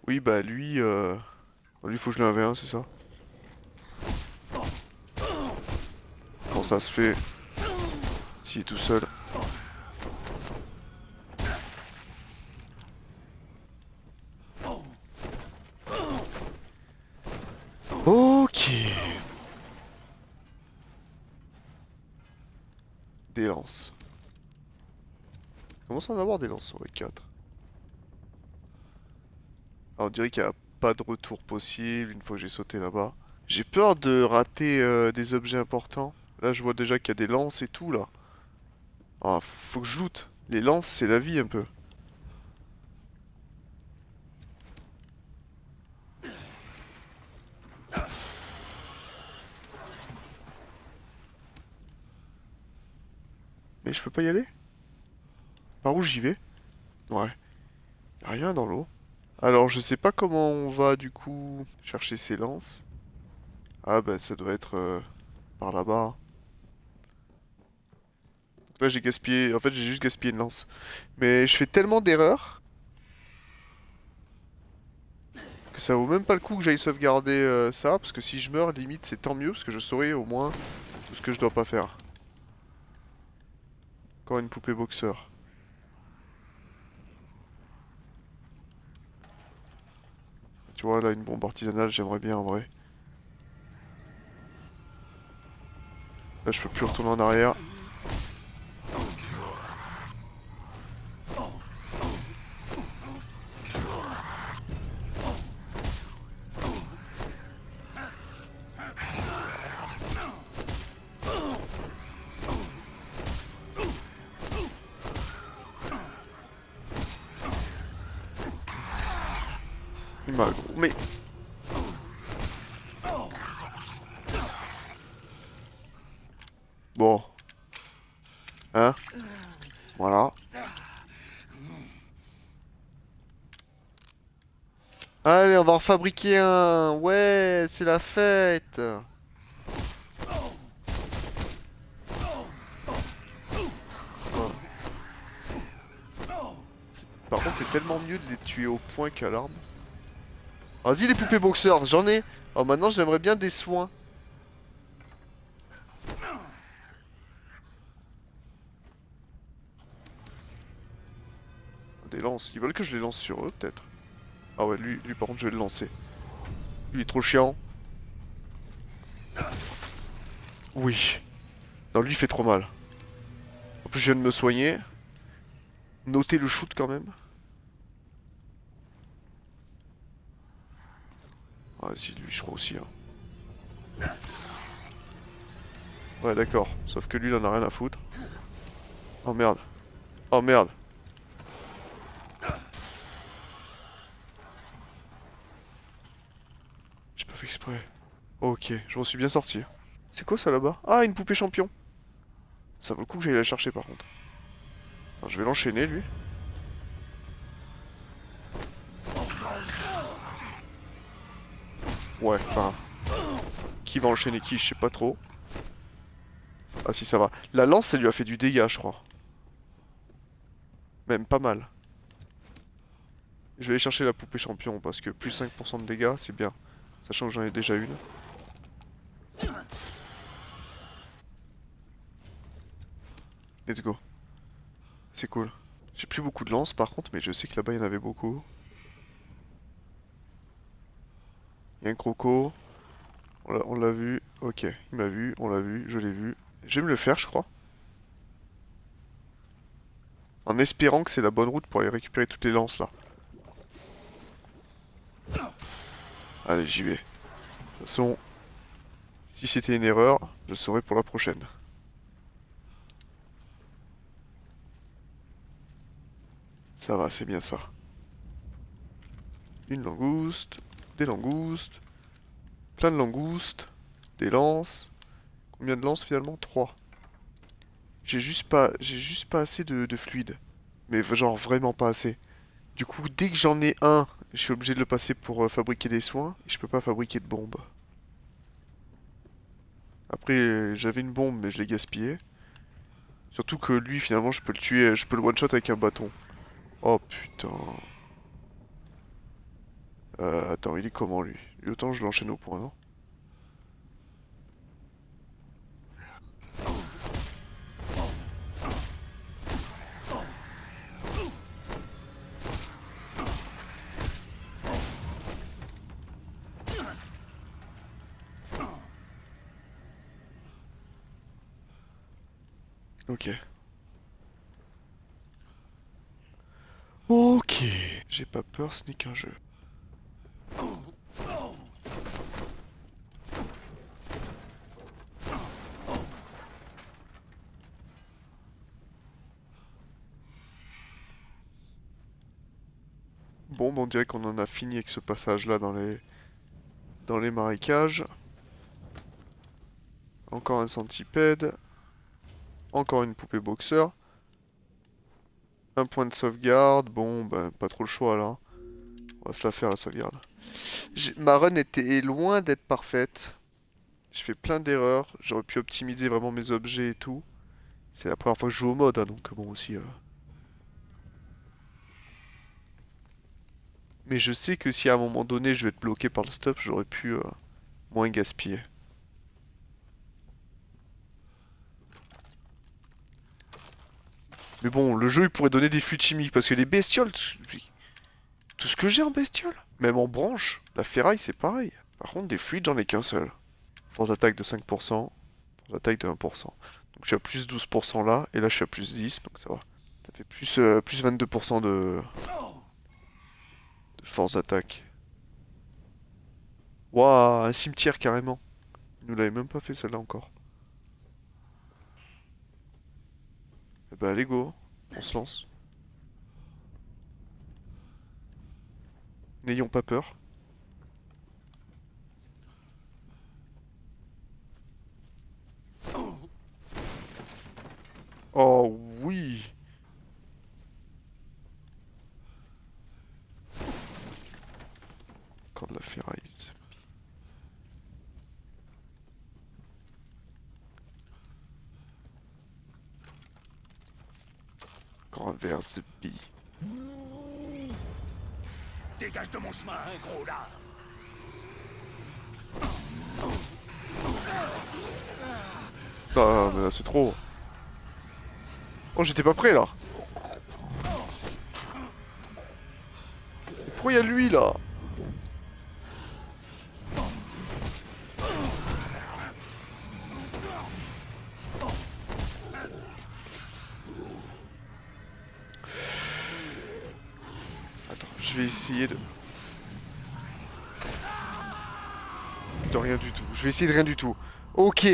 Oui, bah lui, lui faut que je l'ai un, c'est ça? Comment ça se fait? S'il est tout seul. Ok. Des lances. Comment ça en avoir des lances sur les 4? Alors on dirait qu'il n'y a pas de retour possible une fois que j'ai sauté là-bas. J'ai peur de rater des objets importants. Là, je vois déjà qu'il y a des lances et tout, là. Ah, faut que je loot. Les lances, c'est la vie, un peu. Mais je peux pas y aller? Par où j'y vais? Ouais. Y a rien dans l'eau. Alors, je sais pas comment on va, du coup, chercher ces lances. Ah, bah, ça doit être par là-bas, hein. Donc là, j'ai gaspillé... En fait, j'ai juste gaspillé une lance. Mais je fais tellement d'erreurs que ça vaut même pas le coup que j'aille sauvegarder ça. Parce que si je meurs, limite, c'est tant mieux. Parce que je saurai au moins tout ce que je dois pas faire. Encore une poupée boxeur. Tu vois, là, une bombe artisanale, j'aimerais bien en vrai. Là, je peux plus retourner en arrière. Il m'a gros. Mais. Bon. Hein? Voilà. Allez, on va en fabriquer un. Ouais, c'est la fête. Par contre, c'est tellement mieux de les tuer au point qu'à l'arme. Vas-y, les poupées boxeurs, j'en ai. Oh, maintenant, j'aimerais bien des soins. Des lances. Ils veulent que je les lance sur eux, peut-être. Ah ouais, lui, par contre, je vais le lancer. Lui, il est trop chiant. Oui. Non, lui, il fait trop mal. En plus, je viens de me soigner. Notez le shoot, quand même. Ah, vas-y, lui, je crois aussi, hein. Ouais, d'accord. Sauf que lui, il en a rien à foutre. Oh, merde. Oh, merde. J'ai pas fait exprès. Ok, je m'en suis bien sorti. C'est quoi ça là-bas? Ah, une poupée champion. Ça vaut le coup que j'aille la chercher par contre. Attends, je vais l'enchaîner lui. Ouais, enfin... Qui va enchaîner qui, je sais pas trop. Ah si, ça va. La lance, ça lui a fait du dégât, je crois. Même pas mal. Je vais aller chercher la poupée champion parce que plus 5% de dégâts, c'est bien. Sachant que j'en ai déjà une. Let's go. C'est cool. J'ai plus beaucoup de lances par contre, mais je sais que là-bas il y en avait beaucoup. Il y a un croco. On l'a vu. Ok, il m'a vu, on l'a vu, je l'ai vu. Je vais me le faire, je crois. En espérant que c'est la bonne route pour aller récupérer toutes les lances là. Allez, j'y vais. De toute façon, si c'était une erreur, je le saurai pour la prochaine. Ça va, c'est bien ça. Une langouste, des langoustes, plein de langoustes, des lances. Combien de lances finalement? 3. J'ai juste pas assez de fluide. Mais genre vraiment pas assez. Du coup, dès que j'en ai un, je suis obligé de le passer pour fabriquer des soins. Et je peux pas fabriquer de bombes. Après, j'avais une bombe, mais je l'ai gaspillée. Surtout que lui, finalement, je peux le tuer, je peux le one-shot avec un bâton. Oh putain. Attends, il est comment lui? Lui, autant je l'enchaîne au point, non? Ok. Ok. J'ai pas peur, ce n'est qu'un jeu. Bon, bah, on dirait qu'on en a fini avec ce passage-là dans les marécages. Encore un centipède. Encore une poupée boxeur. Un point de sauvegarde. Bon, bah, pas trop le choix là. On va se la faire la sauvegarde. Ma run était loin d'être parfaite. Je fais plein d'erreurs. J'aurais pu optimiser vraiment mes objets et tout. C'est la première fois que je joue au mode, hein, donc bon aussi. Mais je sais que si à un moment donné je vais être bloqué par le stop, j'aurais pu moins gaspiller. Mais bon, le jeu il pourrait donner des fluides chimiques parce que les bestioles, tout ce que j'ai en bestiole, même en branche, la ferraille c'est pareil. Par contre, des fluides j'en ai qu'un seul. Force d'attaque de 5%, force d'attaque de 1%. Donc je suis à plus 12% là, et là je suis à plus 10, donc ça va. Ça fait plus 22% de force d'attaque. Waouh, un cimetière carrément. Il nous l'avait même pas fait celle-là encore. Eh bah allez go, on se lance. N'ayons pas peur. Oh oui. Encore de la ferraille. Encore un verre de billes. Dégage de mon chemin, hein, gros là. Ah mais là c'est trop. Oh j'étais pas prêt là. Pourquoi il y a lui là? Attends, je vais essayer de rien du tout. Je vais essayer de rien du tout. Ok.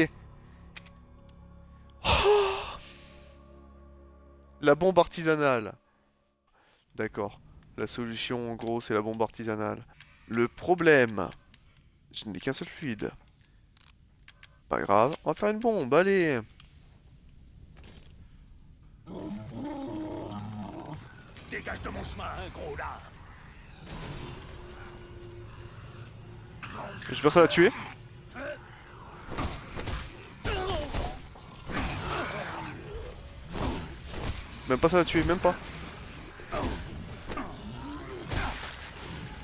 La bombe artisanale. D'accord. La solution, en gros, c'est la bombe artisanale. Le problème, je n'ai qu'un seul fluide. Pas grave. On va faire une bombe, allez. Dégage de mon chemin, hein, gros là. J'espère que ça l'a tué. Même pas ça l'a tué, même pas.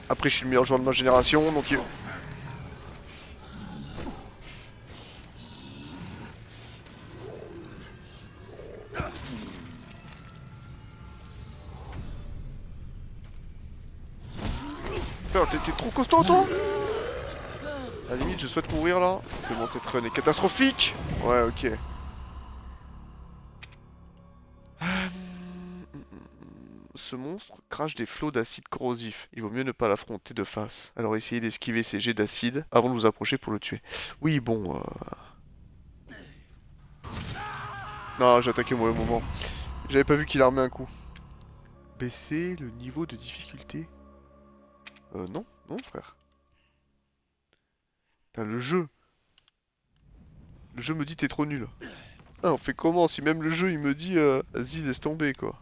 Après, je suis le meilleur joueur de ma génération, donc... T'es trop costaud, toi. À la limite, je souhaite mourir, là. Tellement cette run est catastrophique. Ouais, ok. Ce monstre crache des flots d'acide corrosif. Il vaut mieux ne pas l'affronter de face. Alors essayez d'esquiver ces jets d'acide avant de vous approcher pour le tuer. Oui, bon... Non, j'ai attaqué au mauvais moment. J'avais pas vu qu'il armait un coup. Baisser le niveau de difficulté. Non, non, frère. Putain, le jeu. Le jeu me dit t'es trop nul. Ah, on fait comment si même le jeu il me dit vas-y, laisse tomber, quoi.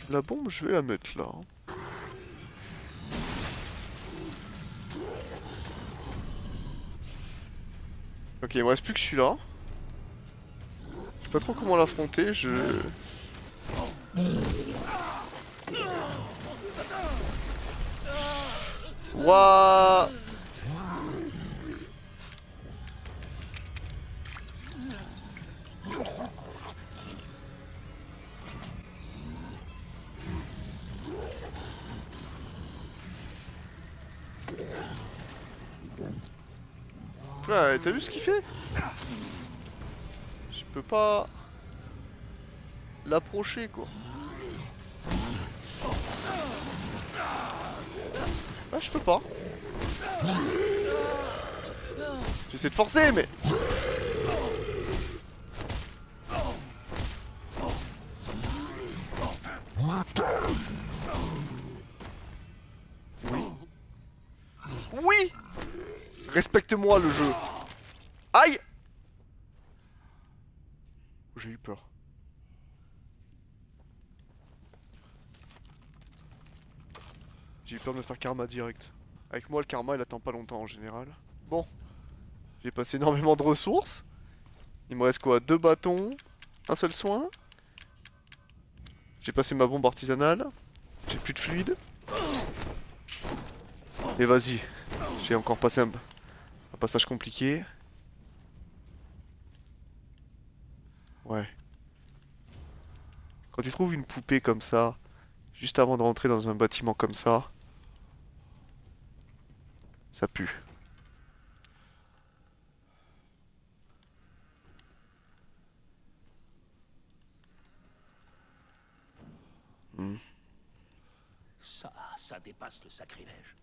La bombe, je vais la mettre là. Ok, il me reste plus que celui-là. Je sais pas trop comment l'affronter, Wouah. Frère, t'as vu ce qu'il fait? Je peux pas l'approcher, quoi. Ah, je peux pas. J'essaie de forcer, mais... Respecte-moi le jeu. Aïe! J'ai eu peur. J'ai eu peur de me faire karma direct. Avec moi, le karma, il attend pas longtemps en général. Bon. J'ai passé énormément de ressources. Il me reste quoi? 2 bâtons, un seul soin. J'ai passé ma bombe artisanale. J'ai plus de fluide. Et vas-y. J'ai encore passé un passage compliqué. Ouais. Quand tu trouves une poupée comme ça, juste avant de rentrer dans un bâtiment comme ça pue. Ça dépasse le sacrilège.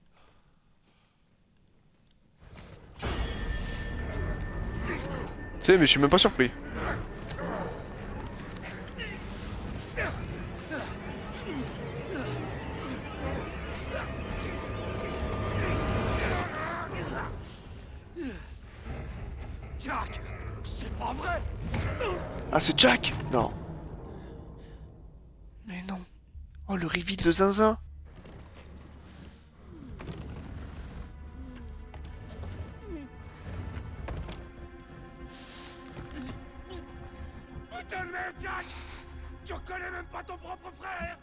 Tu sais, mais je suis même pas surpris. Jack, c'est pas vrai. Ah, c'est Jack? Non. Mais non. Oh, le reveal de Zinzin. Putain de merde, Jack! Tu reconnais même pas ton propre frère!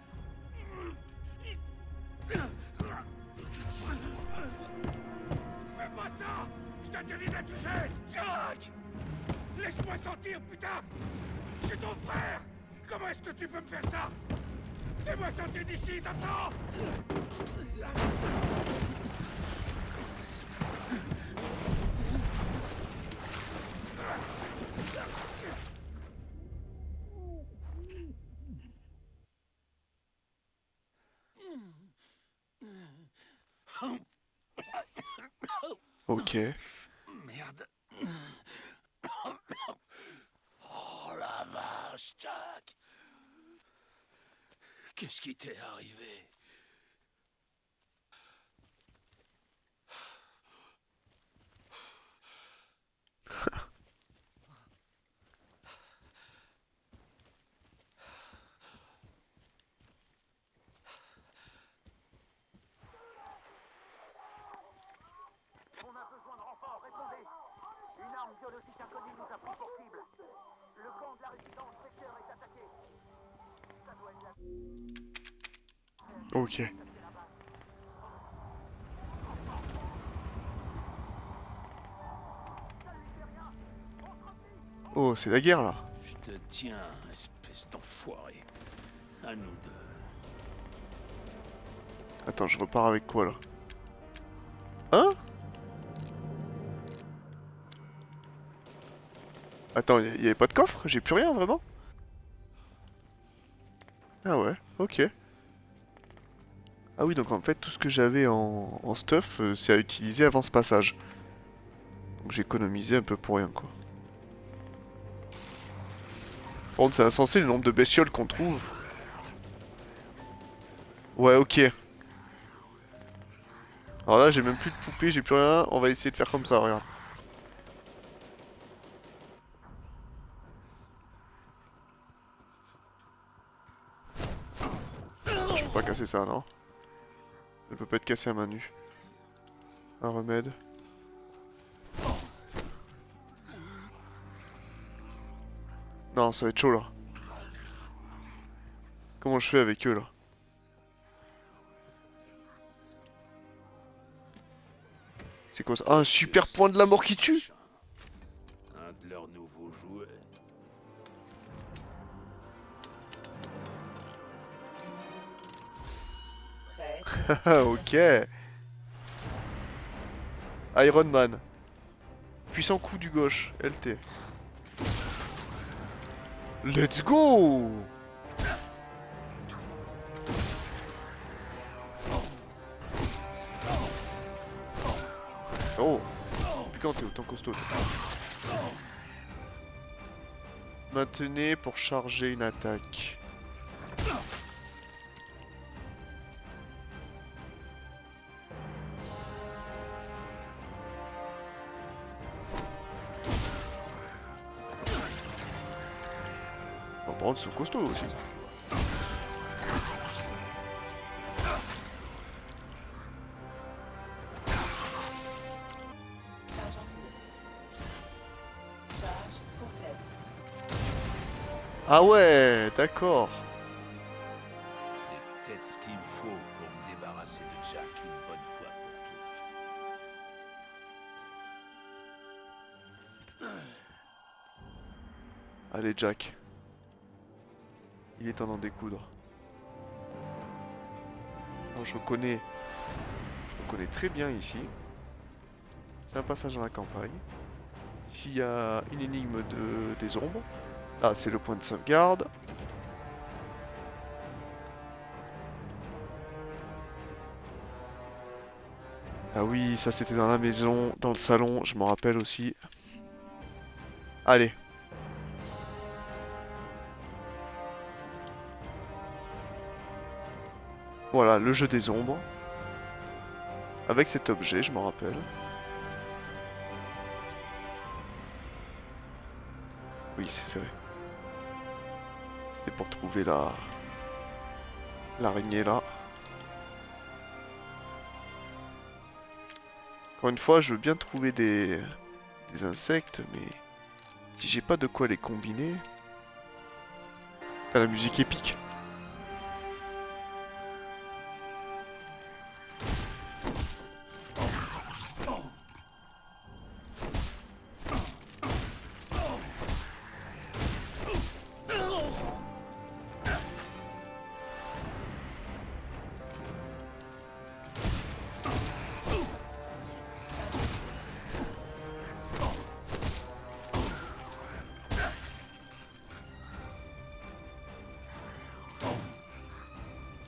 Fais pas ça! Je t'interdis de la toucher! Jack! Laisse-moi sortir, putain! Je suis ton frère! Comment est-ce que tu peux me faire ça? Fais-moi sortir d'ici, t'entends? Ok. Merde. Oh la vache, Jack! Qu'est-ce qui t'est arrivé? On a besoin de renforts, répondez. Une arme biologique inconnue nous a pris pour cible. Le camp de la résistance secteur est attaqué. Ça doit être la... Ok. Oh, c'est la guerre là. Je te tiens, espèce d'enfoiré. À nous deux. Attends, je repars avec quoi là? Hein? Attends, y avait pas de coffre? J'ai plus rien vraiment? Ah ouais, ok. Ah oui, donc en fait, tout ce que j'avais en stuff, c'est à utiliser avant ce passage. Donc j'ai économisé un peu pour rien quoi. Par contre, c'est insensé le nombre de bestioles qu'on trouve. Ouais, ok. Alors là, j'ai même plus de poupée, j'ai plus rien. On va essayer de faire comme ça, regarde. Je peux pas casser ça, non? Ça peut pas être cassé à main nue. Un remède. Non, ça va être chaud là. Comment je fais avec eux là? C'est quoi ça? Ah, un super point de la mort qui tue? Un de leurs nouveaux jouets. Ok. Iron Man. Puissant coup du gauche. LT. Let's go! Oh! Depuis quand t'es autant costaud? Maintenez pour charger une attaque. Oh, ils sont costauds aussi. Ah ouais, d'accord. C'est peut-être ce qu'il me faut pour me débarrasser de Jack une bonne fois pour toutes. Allez, Jack. Il est temps d'en découdre. Alors, je reconnais très bien ici. C'est un passage dans la campagne. Ici, il y a une énigme des ombres. Là, c'est le point de sauvegarde. Ah oui, ça c'était dans la maison, dans le salon, je m'en rappelle aussi. Allez. Voilà, le jeu des ombres. Avec cet objet, je m'en rappelle. Oui, c'est vrai. C'était pour trouver l'araignée là. Encore une fois, je veux bien trouver des insectes, mais si j'ai pas de quoi les combiner... Ah, la musique épique.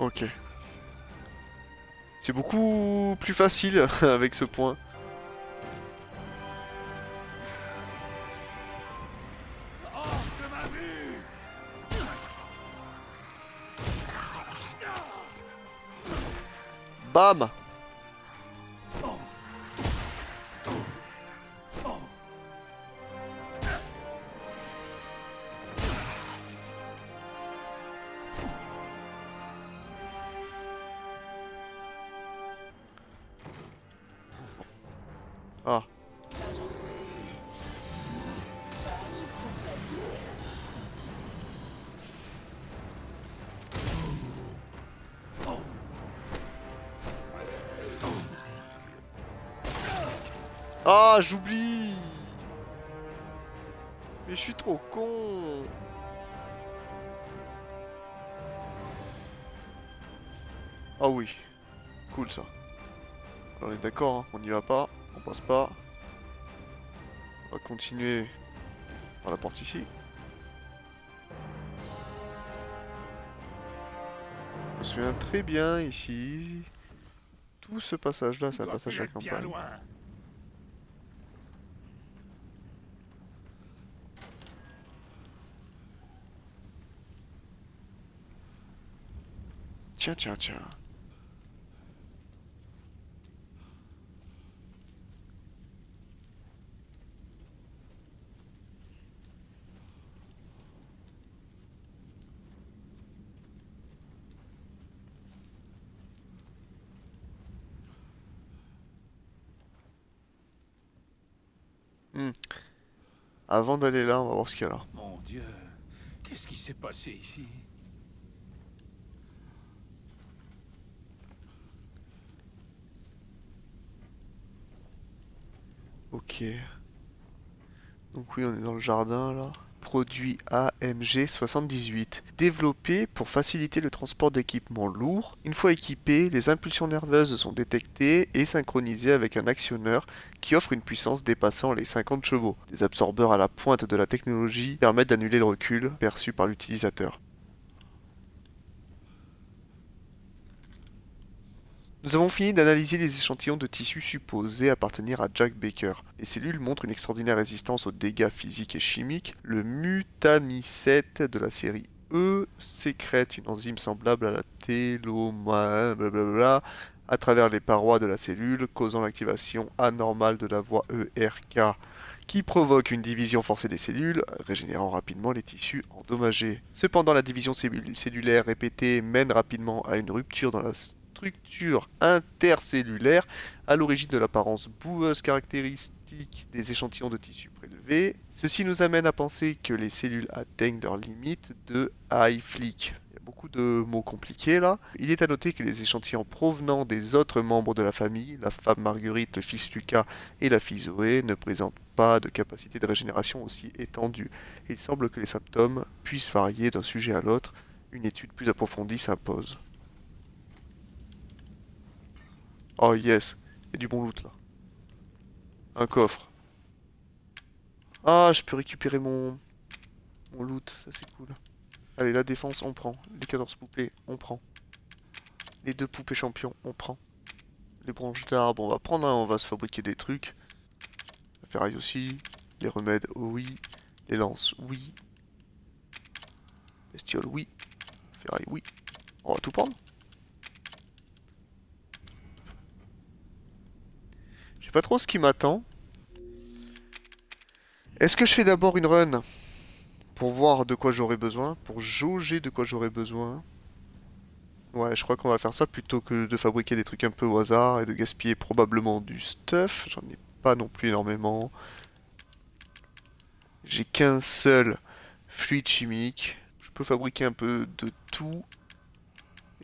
Ok. C'est beaucoup plus facile avec ce point. Bam! Ah. Ah, j'oublie! Mais je suis trop con! Ah oui. Cool ça. On est d'accord, hein, on n'y va pas, on passe pas. On va continuer par la porte ici. Je me souviens très bien ici. Tout ce passage-là, c'est un passage de la Bien campagne. loin. Tiens, tiens, tiens. Hmm. Avant d'aller là, on va voir ce qu'il y a là. Mon Dieu, qu'est-ce qui s'est passé ici? Ok. Donc oui, on est dans le jardin là. Produit AMG 78. Développé pour faciliter le transport d'équipements lourds. Une fois équipé, les impulsions nerveuses sont détectées et synchronisées avec un actionneur qui offre une puissance dépassant les 50 chevaux. Des absorbeurs à la pointe de la technologie permettent d'annuler le recul perçu par l'utilisateur. Nous avons fini d'analyser les échantillons de tissus supposés appartenir à Jack Baker. Les cellules montrent une extraordinaire résistance aux dégâts physiques et chimiques. Le mutamycète de la série E sécrète une enzyme semblable à la téloma, blablabla, à travers les parois de la cellule, causant l'activation anormale de la voie ERK qui provoque une division forcée des cellules, régénérant rapidement les tissus endommagés. Cependant, la division cellulaire répétée mène rapidement à une rupture dans la structure intercellulaire, à l'origine de l'apparence boueuse caractéristique des échantillons de tissus prélevés. Ceci nous amène à penser que les cellules atteignent leur limite de Hayflick. Il y a beaucoup de mots compliqués là. Il est à noter que les échantillons provenant des autres membres de la famille, la femme Marguerite, le fils Lucas et la fille Zoé, ne présentent pas de capacité de régénération aussi étendue. Il semble que les symptômes puissent varier d'un sujet à l'autre. Une étude plus approfondie s'impose. Oh yes, il y a du bon loot là. Un coffre. Ah, je peux récupérer mon loot, ça c'est cool. Allez, la défense, on prend. Les 14 poupées, on prend. Les 2 poupées champions, on prend. Les branches d'arbres, on va prendre un, on va se fabriquer des trucs. La ferraille aussi. Les remèdes, oui. Les lances, oui. Bestiole, oui. Ferraille, oui. On va tout prendre. Je sais pas trop ce qui m'attend. Est-ce que je fais d'abord une run pour voir de quoi j'aurai besoin, pour jauger de quoi j'aurai besoin? Ouais, je crois qu'on va faire ça plutôt que de fabriquer des trucs un peu au hasard et de gaspiller probablement du stuff. J'en ai pas non plus énormément. J'ai qu'un seul fluide chimique. Je peux fabriquer un peu de tout.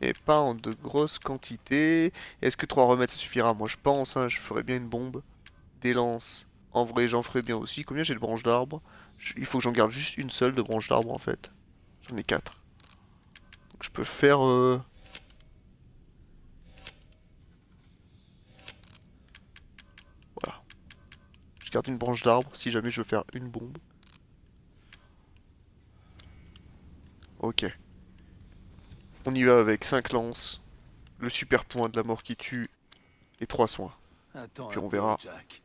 Et pas en de grosses quantités. Est-ce que 3 remèdes ça suffira? Moi je pense, hein, je ferais bien une bombe. Des lances. En vrai j'en ferais bien aussi. Combien j'ai de branches d'arbres? Il faut que j'en garde juste une seule de branche d'arbre en fait. J'en ai 4. Donc je peux faire... Voilà. Je garde une branche d'arbre si jamais je veux faire une bombe. Ok. On y va avec 5 lances, le super point de la mort qui tue et 3 soins. Attends Puis un on peu, verra. Jack.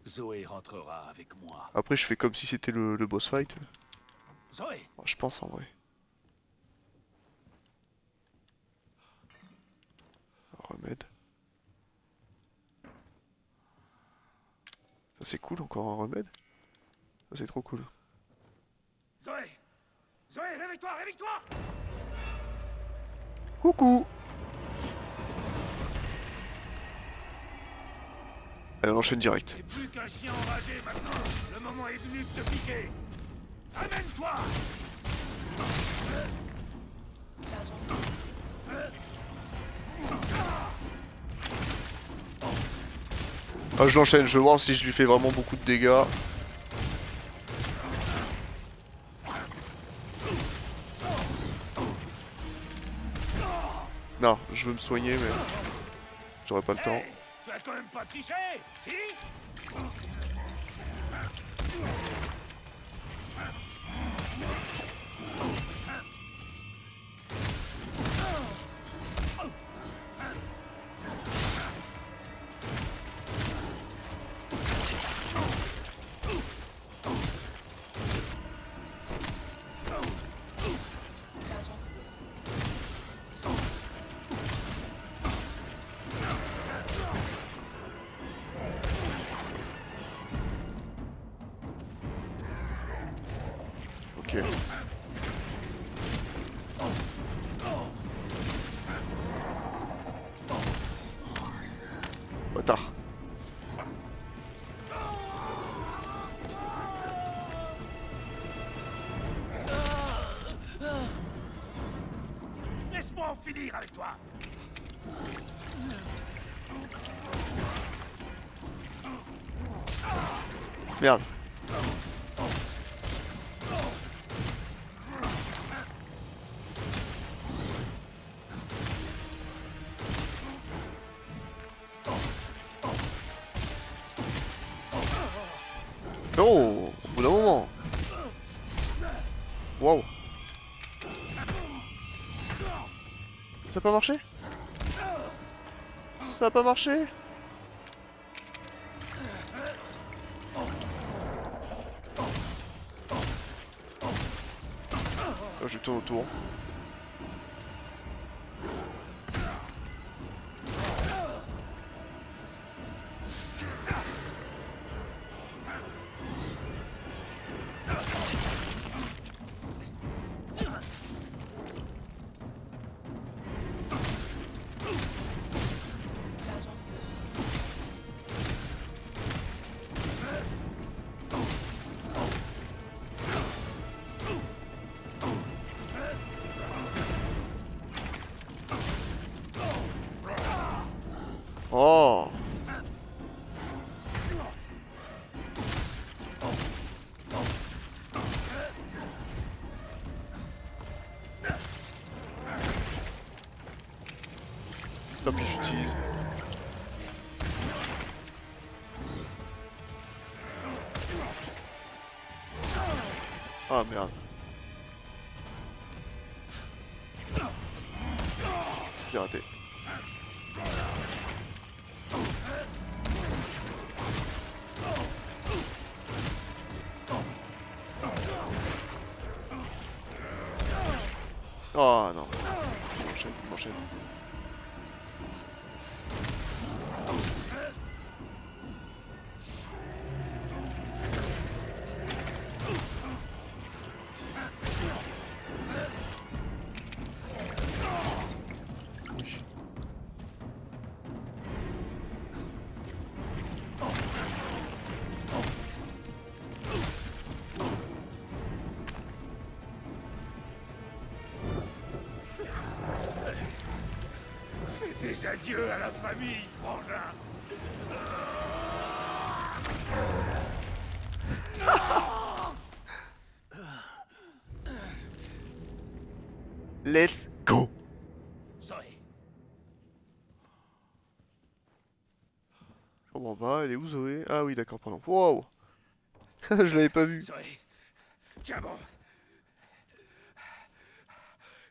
Zoé rentrera avec moi. Après je fais comme si c'était le boss fight. Zoé! Bon, je pense en vrai. Remède. Ça c'est cool, encore un remède. Ça c'est trop cool. Zoé! Zoé, réveille-toi, réveille-toi! Coucou! Allez, on enchaîne direct. T'es plus qu'un chien enragé maintenant. Le moment est venu de te piquer. Amène-toi! Ah, je l'enchaîne, je vais voir si je lui fais vraiment beaucoup de dégâts. Non, je veux me soigner, mais j'aurai pas le temps. Hey, tu as quand même pas triché, si? Ok. Bâtard. Laisse-moi en finir avec toi. Merde. Oh, au bout d'un moment. Wow. Ça a pas marché? Ça a pas marché? Oh, je tourne autour. Oh. Tant pis, j'utilise. Ah merde. J'ai raté. Oh non. Il m'enchaîne, il m'enchaîne. Oui. Fais des adieux à la famille, frangin. Let's go. Zoé, Je comprends pas, elle est où Zoé? Ah oui, d'accord, pardon. Wow. Je l'avais pas vu. Zoé, tiens bon.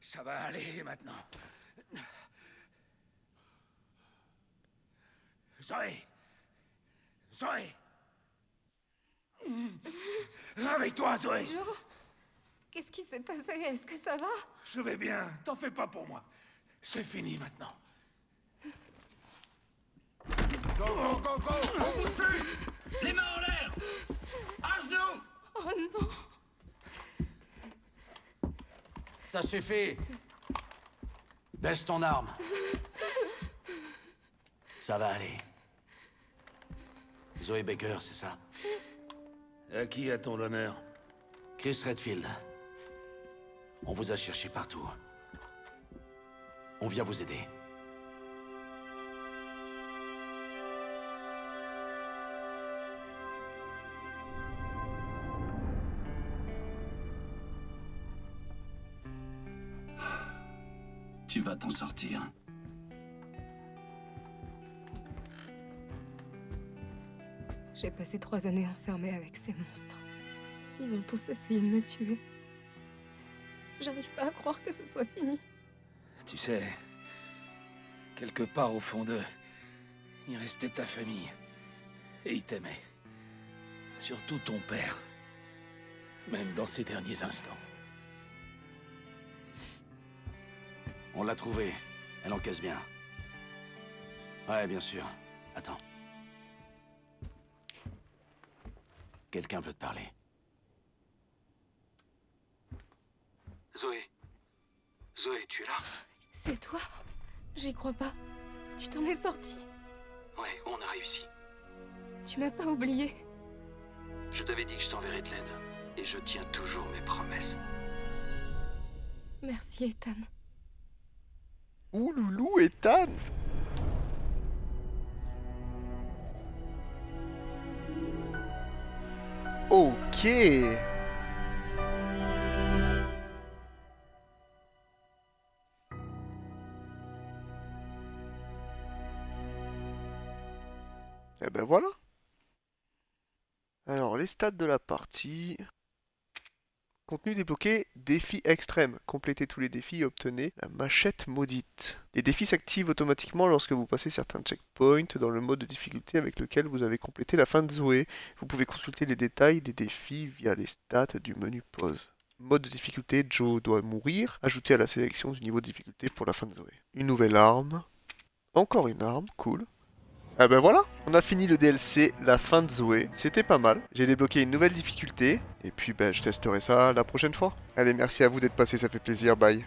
Ça va aller maintenant. Zoé, Zoé. Réveille-toi, Zoé. Joe, qu'est-ce qui s'est passé? Est-ce que ça va? Je vais bien, t'en fais pas pour moi. C'est fini maintenant. Go, go, go, go! On bouge plus! Les mains en l'air! À genoux! Oh non! Ça suffit. Baisse ton arme. Ça va aller. Zoé Baker, c'est ça? À qui a-t-on l'honneur? Chris Redfield. On vous a cherché partout. On vient vous aider. Tu vas t'en sortir. J'ai passé 3 années enfermée avec ces monstres. Ils ont tous essayé de me tuer. J'arrive pas à croire que ce soit fini. Tu sais, quelque part au fond d'eux, il restait ta famille. Et ils t'aimaient. Surtout ton père. Même dans ses derniers instants. On l'a trouvée. Elle encaisse bien. Ouais, bien sûr. Attends. Quelqu'un veut te parler. Zoé. Zoé, tu es là? C'est toi? J'y crois pas. Tu t'en es sorti? Ouais, on a réussi. Tu m'as pas oublié? Je t'avais dit que je t'enverrais de l'aide. Et je tiens toujours mes promesses. Merci, Ethan. Ouh loulou, Ethan. Ok. Eh ben voilà. Alors, les stats de la partie. Contenu débloqué, défi extrême. Complétez tous les défis et obtenez la machette maudite. Les défis s'activent automatiquement lorsque vous passez certains checkpoints dans le mode de difficulté avec lequel vous avez complété la fin de Zoé. Vous pouvez consulter les détails des défis via les stats du menu pause. Mode de difficulté, Joe doit mourir. Ajouté à la sélection du niveau de difficulté pour la fin de Zoé. Une nouvelle arme. Encore une arme, cool. Ah ben voilà, on a fini le DLC, la fin de Zoé, c'était pas mal. J'ai débloqué une nouvelle difficulté, et puis ben je testerai ça la prochaine fois. Allez, merci à vous d'être passé, ça fait plaisir, bye.